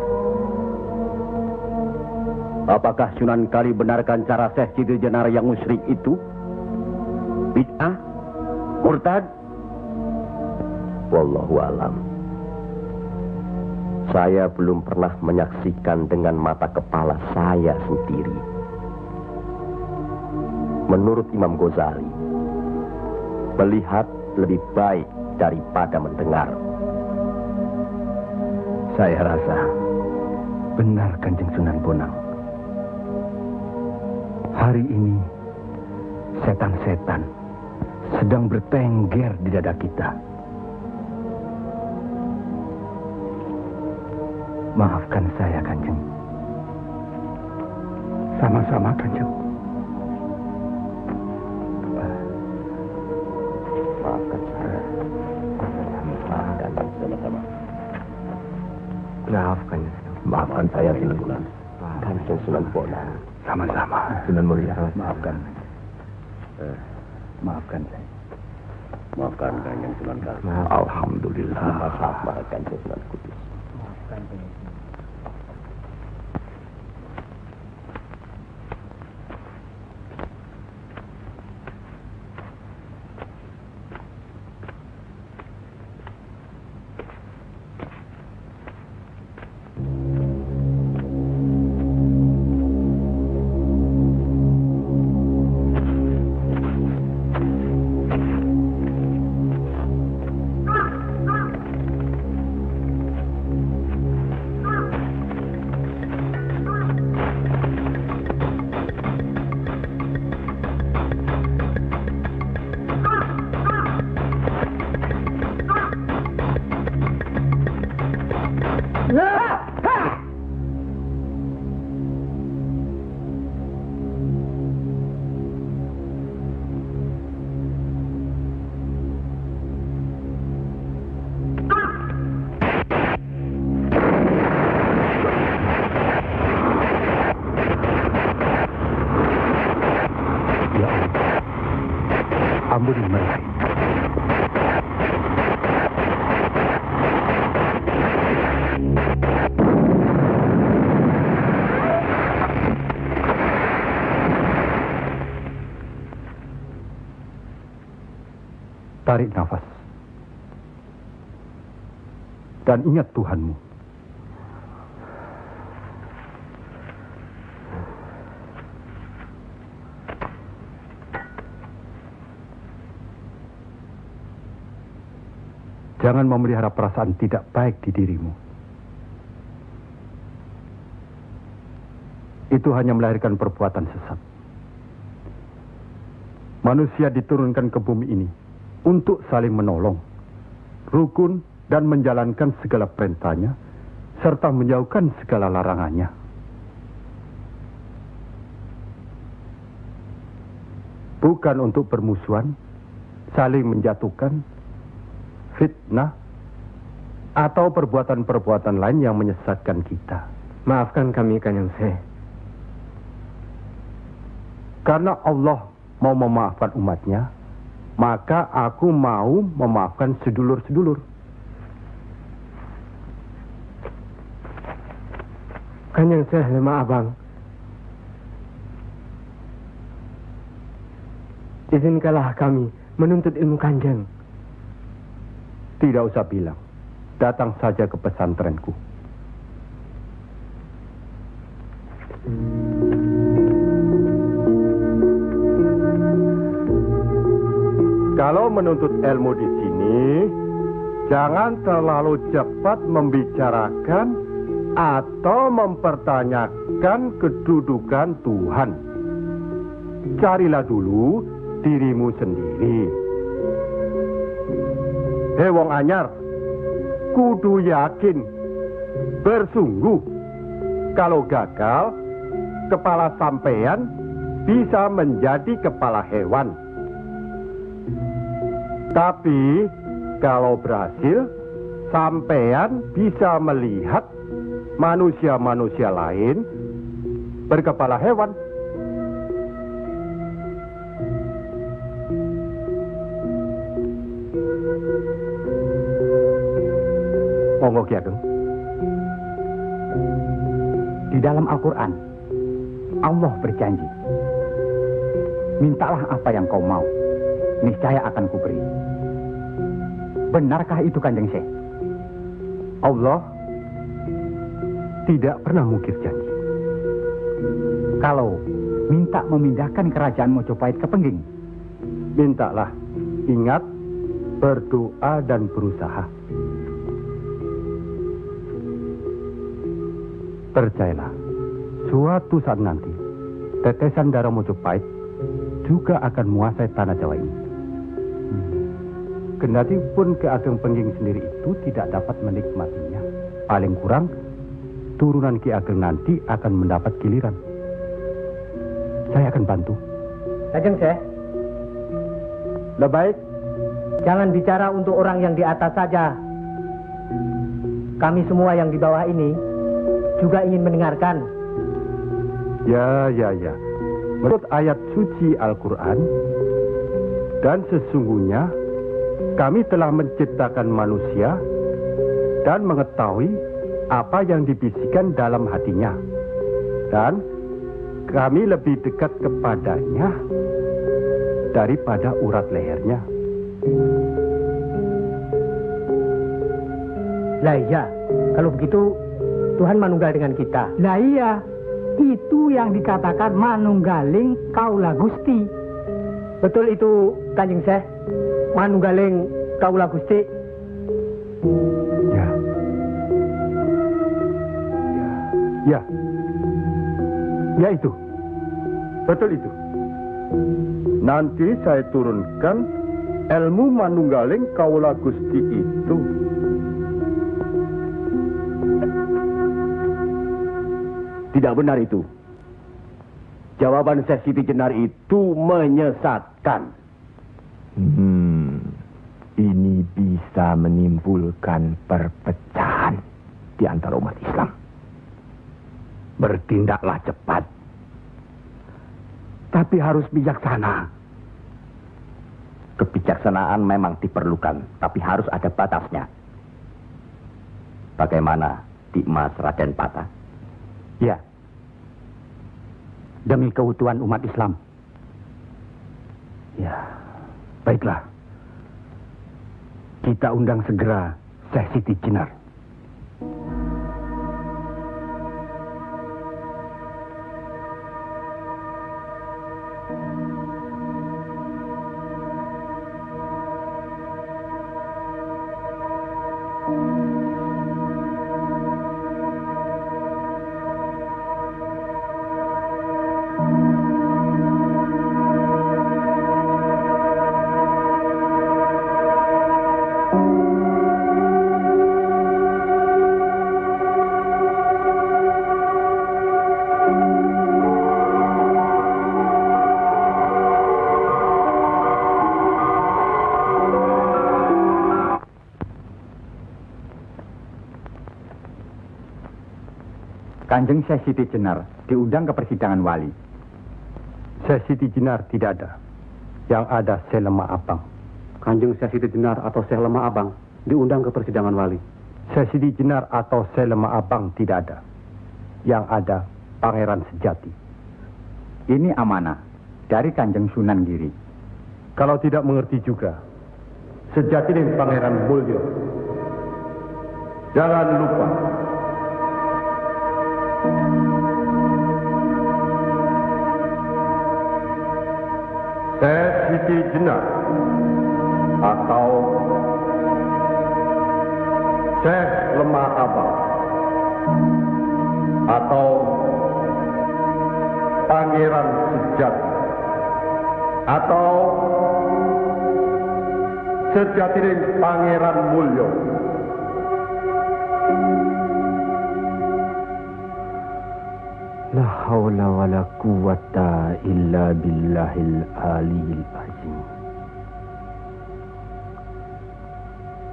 Apakah Sunan Kali benarkan cara Syekh Siti Jenar yang musyrik itu? Bid'ah? Murtad? Wallahu alam. Saya belum pernah menyaksikan dengan mata kepala saya sendiri. Menurut Imam Ghazali, melihat lebih baik daripada mendengar. Saya rasa benar Kanjeng Sunan Bonang. Hari ini setan-setan sedang bertengger di dada kita. Maafkan saya, Kanjeng. Sama-sama, Kanjeng. Maafkan saya. Maafkan sama-sama. Maafkan saya, Sunan. Kanjeng Sunan Bonang. Sama-sama. Sunan Muria. Maafkan. Maafkan saya. Maafkan Kanjeng Sunan Kudus. Alhamdulillah. Maafkan Kanjeng Sunan Kudus. Maafkan saya. Ampuni mereka. Tarik nafas. Dan ingat Tuhanmu. Jangan memelihara perasaan tidak baik di dirimu. Itu hanya melahirkan perbuatan sesat. Manusia diturunkan ke bumi ini untuk saling menolong, rukun, dan menjalankan segala perintahnya, serta menjauhkan segala larangannya. Bukan untuk bermusuhan, saling menjatuhkan, fitnah, atau perbuatan-perbuatan lain yang menyesatkan kita. Maafkan kami, Kanjeng Syekh. Karena Allah mau memaafkan umatnya, maka aku mau memaafkan sedulur-sedulur. Kanjeng Syekh, lemah abang. Izinkanlah kami menuntut ilmu Kanjeng. Tidak usah bilang. Datang saja ke pesantrenku. Kalau menuntut ilmu di sini, jangan terlalu cepat membicarakan atau mempertanyakan kedudukan Tuhan. Carilah dulu dirimu sendiri. Hei wong anyar, kudu yakin, bersungguh. Kalau gagal, kepala sampean bisa menjadi kepala hewan. Tapi kalau berhasil, sampean bisa melihat manusia-manusia lain berkepala hewan. Monggo Ki Ageng. Di dalam Al-Quran, Allah berjanji, mintalah apa yang kau mau, niscaya akan kuberi. Benarkah itu Kanjeng Syekh? Allah tidak pernah mungkir janji. Kalau minta memindahkan kerajaan Mojopahit ke Pengging, mintalah. Ingat, berdoa dan berusaha. Percayalah, suatu saat nanti, tetesan darah Mojopahit juga akan menguasai tanah Jawa ini. Kendati pun Ki Ageng Pengging sendiri itu tidak dapat menikmatinya, paling kurang turunan Ki Ageng nanti akan mendapat giliran. Saya akan bantu. Kanjeng Syekh, Lebih baik, jangan bicara untuk orang yang di atas saja. Kami semua yang di bawah ini juga ingin mendengarkan. ya. Menurut ayat suci Al-Quran, dan sesungguhnya kami telah menciptakan manusia dan mengetahui apa yang dibisikkan dalam hatinya. Dan kami lebih dekat kepadanya daripada urat lehernya. Lah iya, kalau begitu Tuhan manunggal dengan kita. Lah iya, itu yang dikatakan manunggaling kaula Gusti. Betul itu Kanjeng Syekh, manunggaling kaula Gusti. Ya itu. Betul itu. Nanti saya turunkan ilmu manunggaling kaula Gusti itu. Tidak benar itu. Jawaban Syekh Siti Jenar itu menyesatkan. Ini bisa menimbulkan perpecahan di antara umat Islam. Bertindaklah cepat. Tapi harus bijaksana. Kebijaksanaan memang diperlukan, tapi harus ada batasnya. Bagaimana Dimas Raden Patah? ya, demi keutuhan umat Islam. Ya, baiklah. Kita undang segera Syekh Siti Jenar. Kanjeng Syekh Siti Jenar diundang ke persidangan wali. Syekh Siti Jenar tidak ada. Yang ada Syekh Lemah Abang. Kanjeng Syekh Siti Jenar atau Syekh Lemah Abang diundang ke persidangan wali. Syekh Siti Jenar atau Syekh Lemah Abang tidak ada. Yang ada Pangeran Sejati. Ini amanah dari Kanjeng Sunan Giri. Kalau tidak mengerti juga, Sejati dan Pangeran Mulyo. Jangan lupa. Syekh Siti Jenar atau Syekh Lemah Abang atau Pangeran Sejati atau Sejati dan Pangeran Mulyo. La haula wa la quwata illa billahil aliyil azim.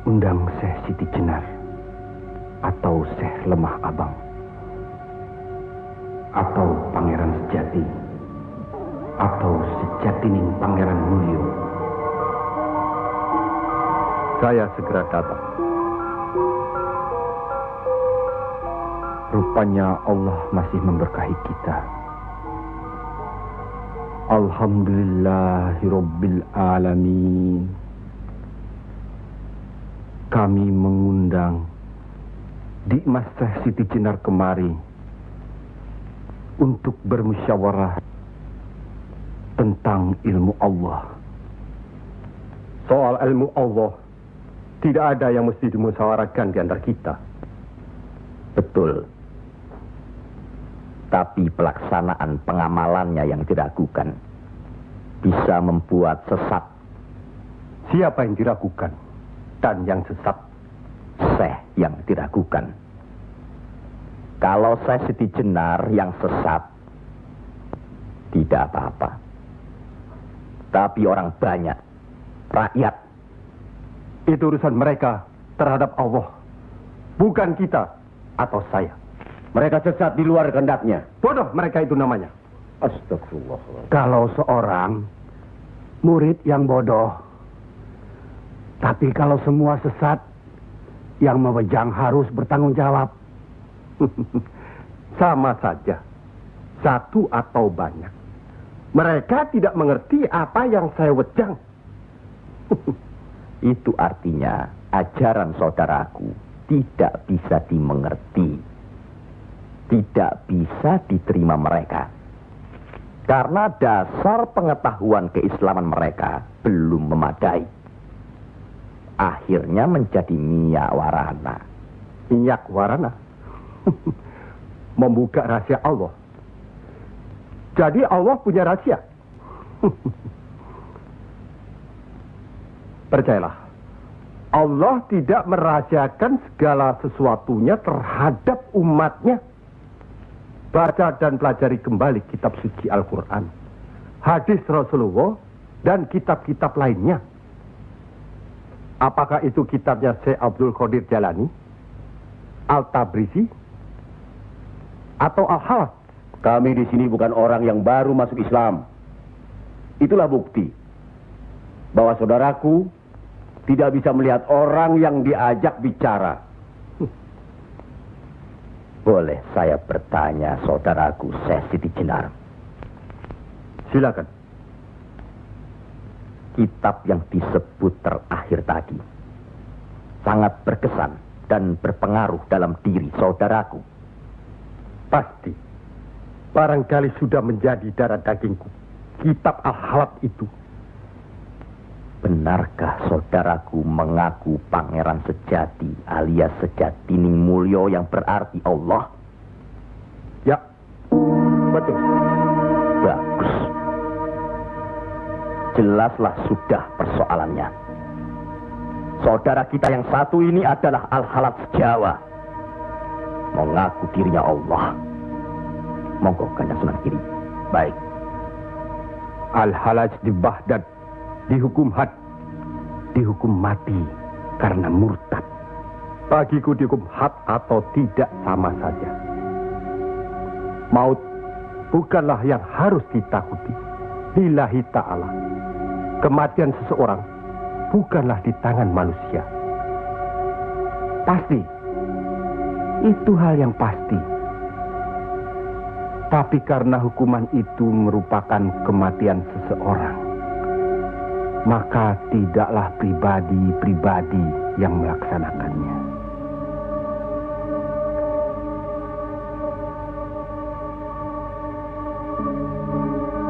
Undang Syekh Siti Jenar atau Syekh Lemah Abang atau Pangeran Sejati atau Sejatining Pangeran Mulyo. Saya segera datang. Rupanya Allah masih memberkahi kita. Alhamdulillahirabbil alamin. Kami mengundang Dikmas Syekh Siti Jenar kemari untuk bermusyawarah tentang ilmu Allah. Soal ilmu Allah, tidak ada yang mesti dimusyawarahkan di antara kita. Betul. Tapi pelaksanaan pengamalannya yang diragukan bisa membuat sesat. Siapa yang diragukan dan yang sesat? Syekh yang diragukan. Kalau Syekh Siti Jenar yang sesat, tidak apa-apa. Tapi orang banyak, rakyat, itu urusan mereka terhadap Allah, bukan kita atau saya. Mereka sesat di luar kehendaknya. Bodoh mereka itu namanya. Astagfirullah. Kalau seorang murid yang bodoh, tapi kalau semua sesat, yang mewegang harus bertanggung jawab. Sama saja, satu atau banyak. Mereka tidak mengerti apa yang saya wejang. Itu artinya ajaran saudaraku tidak bisa dimengerti, tidak bisa diterima mereka. Karena dasar pengetahuan keislaman mereka belum memadai. Akhirnya menjadi miyak warana. Minyak warana? Membuka rahasia Allah. Jadi Allah punya rahasia. Percayalah, Allah tidak merahasiakan segala sesuatunya terhadap umatnya. Baca dan pelajari kembali kitab suci Al-Quran, hadis Rasulullah, dan kitab-kitab lainnya. Apakah itu kitabnya Syekh Abdul Qadir Jalani, Al-Tabrisi, atau Al-Halas? Kami di sini bukan orang yang baru masuk Islam. Itulah bukti bahwa saudaraku tidak bisa melihat orang yang diajak bicara. Boleh saya bertanya, saudaraku Syekh Siti Jenar? Silakan. Kitab yang disebut terakhir tadi sangat berkesan dan berpengaruh dalam diri saudaraku. Pasti. Barangkali sudah menjadi darah dagingku. Kitab Al-Halat itu. Benarkah saudaraku mengaku pangeran sejati alias Sejatining Mulyo yang berarti Allah? Ya, betul. Bagus. Jelaslah sudah persoalannya. Saudara kita yang satu ini adalah Al-Halat Jawa. Mengaku dirinya Allah. Monggo Kanjeng Sunan Giri. Baik. Al-Halaj di Baghdad dihukum had, dihukum mati karena murtad. Bagiku dihukum had atau tidak sama saja. Maut bukanlah yang harus ditakuti. Lillahi ta'ala. Kematian seseorang bukanlah di tangan manusia. Pasti. Itu hal yang pasti. Tapi karena hukuman itu merupakan kematian seseorang, maka tidaklah pribadi-pribadi yang melaksanakannya.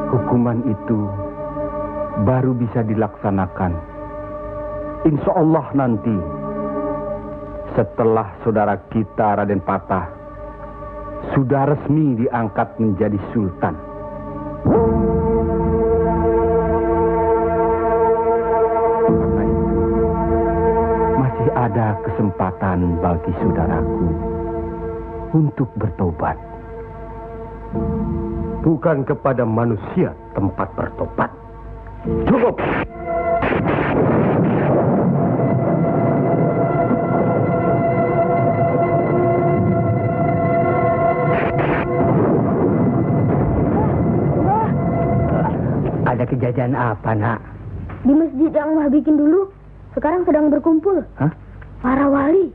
Hukuman itu baru bisa dilaksanakan, insya Allah nanti, setelah saudara kita Raden Patah sudah resmi diangkat menjadi sultan. Karena itu, masih ada kesempatan bagi saudaraku untuk bertobat. Bukan kepada manusia tempat bertobat. Cukup! Ada kejadian apa, Nak? Di masjid yang Mbah bikin dulu, sekarang sedang berkumpul. Hah? Para wali.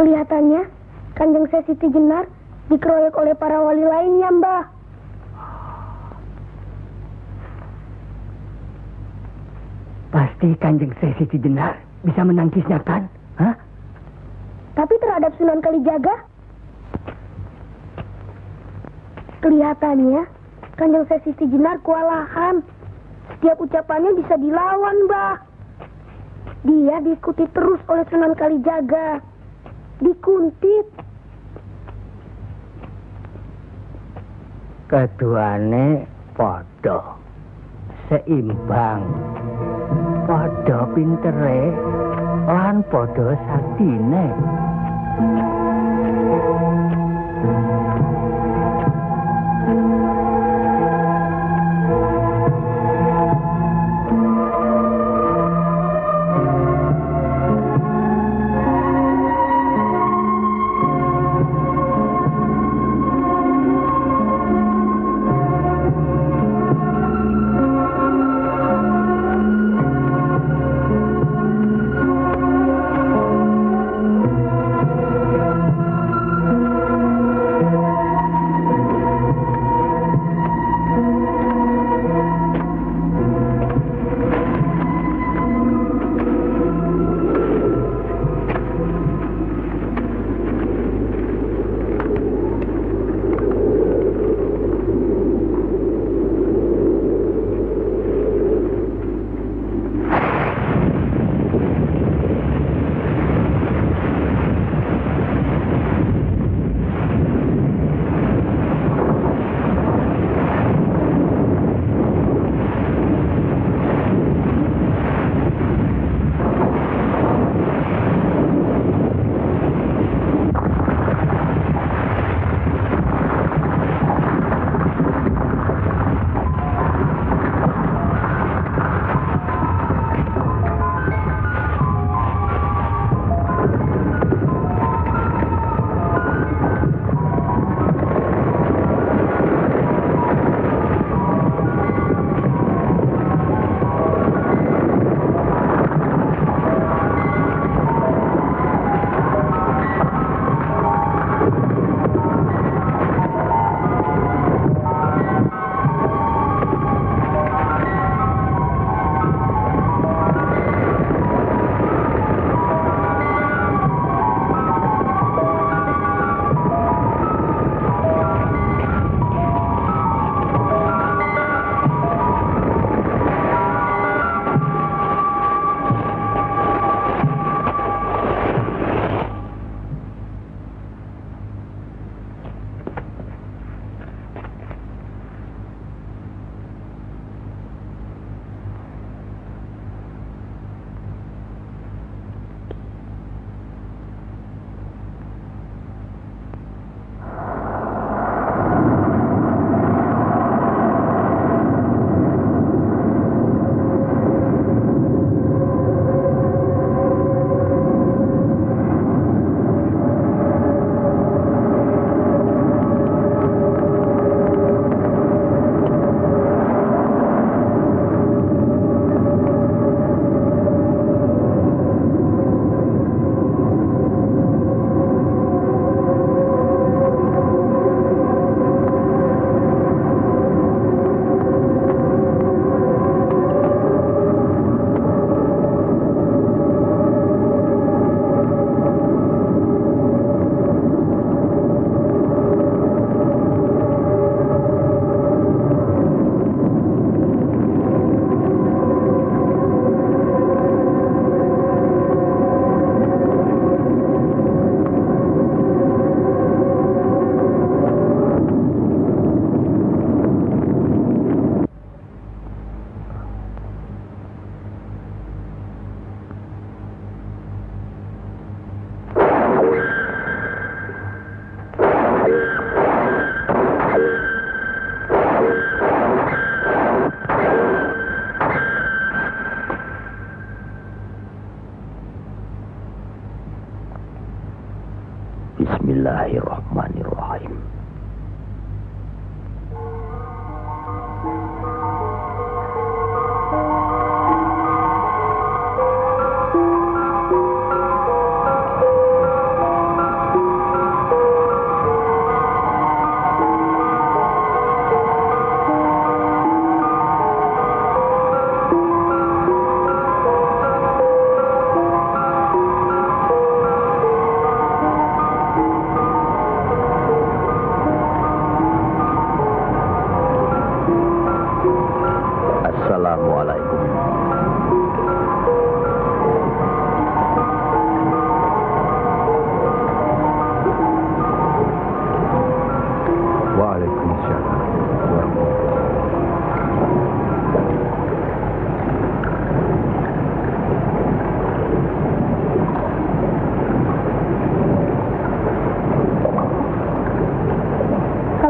Kelihatannya Kanjeng Siti Jenar dikeroyok oleh para wali lainnya, Mbah. Pasti Kanjeng Siti Jenar bisa menangkisnya, kan? Hah? Tapi terhadap Sunan Kalijaga, kelihatannya Kanjeng Siti Jenar kewalahan. Setiap ucapannya bisa dilawan, Mbah. Dia diikuti terus oleh Sunan Kalijaga. Dikuntit. Keduane podo seimbang, podo pintere lan podo saktine.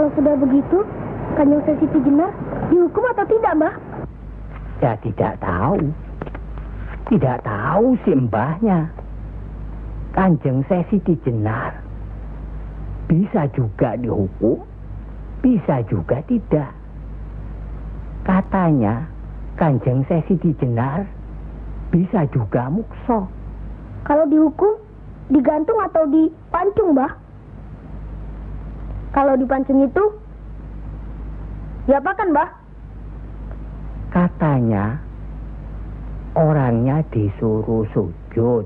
Kalau sudah begitu, Kanjeng Syekh Siti Jenar dihukum atau tidak, Mbah? Ya tidak tahu. Tidak tahu si mbahnya. Kanjeng Syekh Siti Jenar bisa juga dihukum, bisa juga tidak. Katanya Kanjeng Syekh Siti Jenar bisa juga mukso. Kalau dihukum, digantung atau dipancung, Mbah? Kalau dipancung itu, diapakan, Mbah? Katanya orangnya disuruh sujud.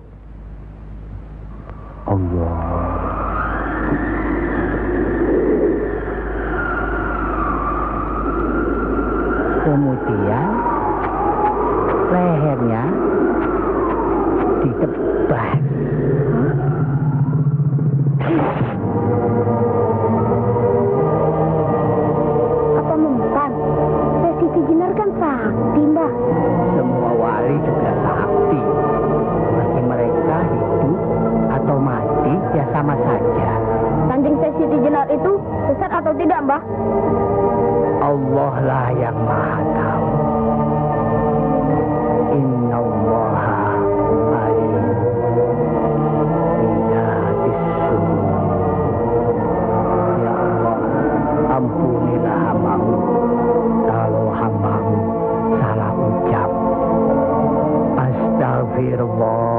Allah. Kemudian lehernya ditebas. Apa membukan? Syekh Siti Jenar kan sakti, Mbah. Semua wali juga sakti. Bagi mereka hidup atau mati ya sama saja. Kanjeng Syekh Siti Jenar itu sesat atau tidak, Mbah? Allah lah yang maha tahu. Inna allaha alim bidatis sudur. Ya Allah, ampunilah hambamu kalau hambamu salah ucap. Astagfirullah.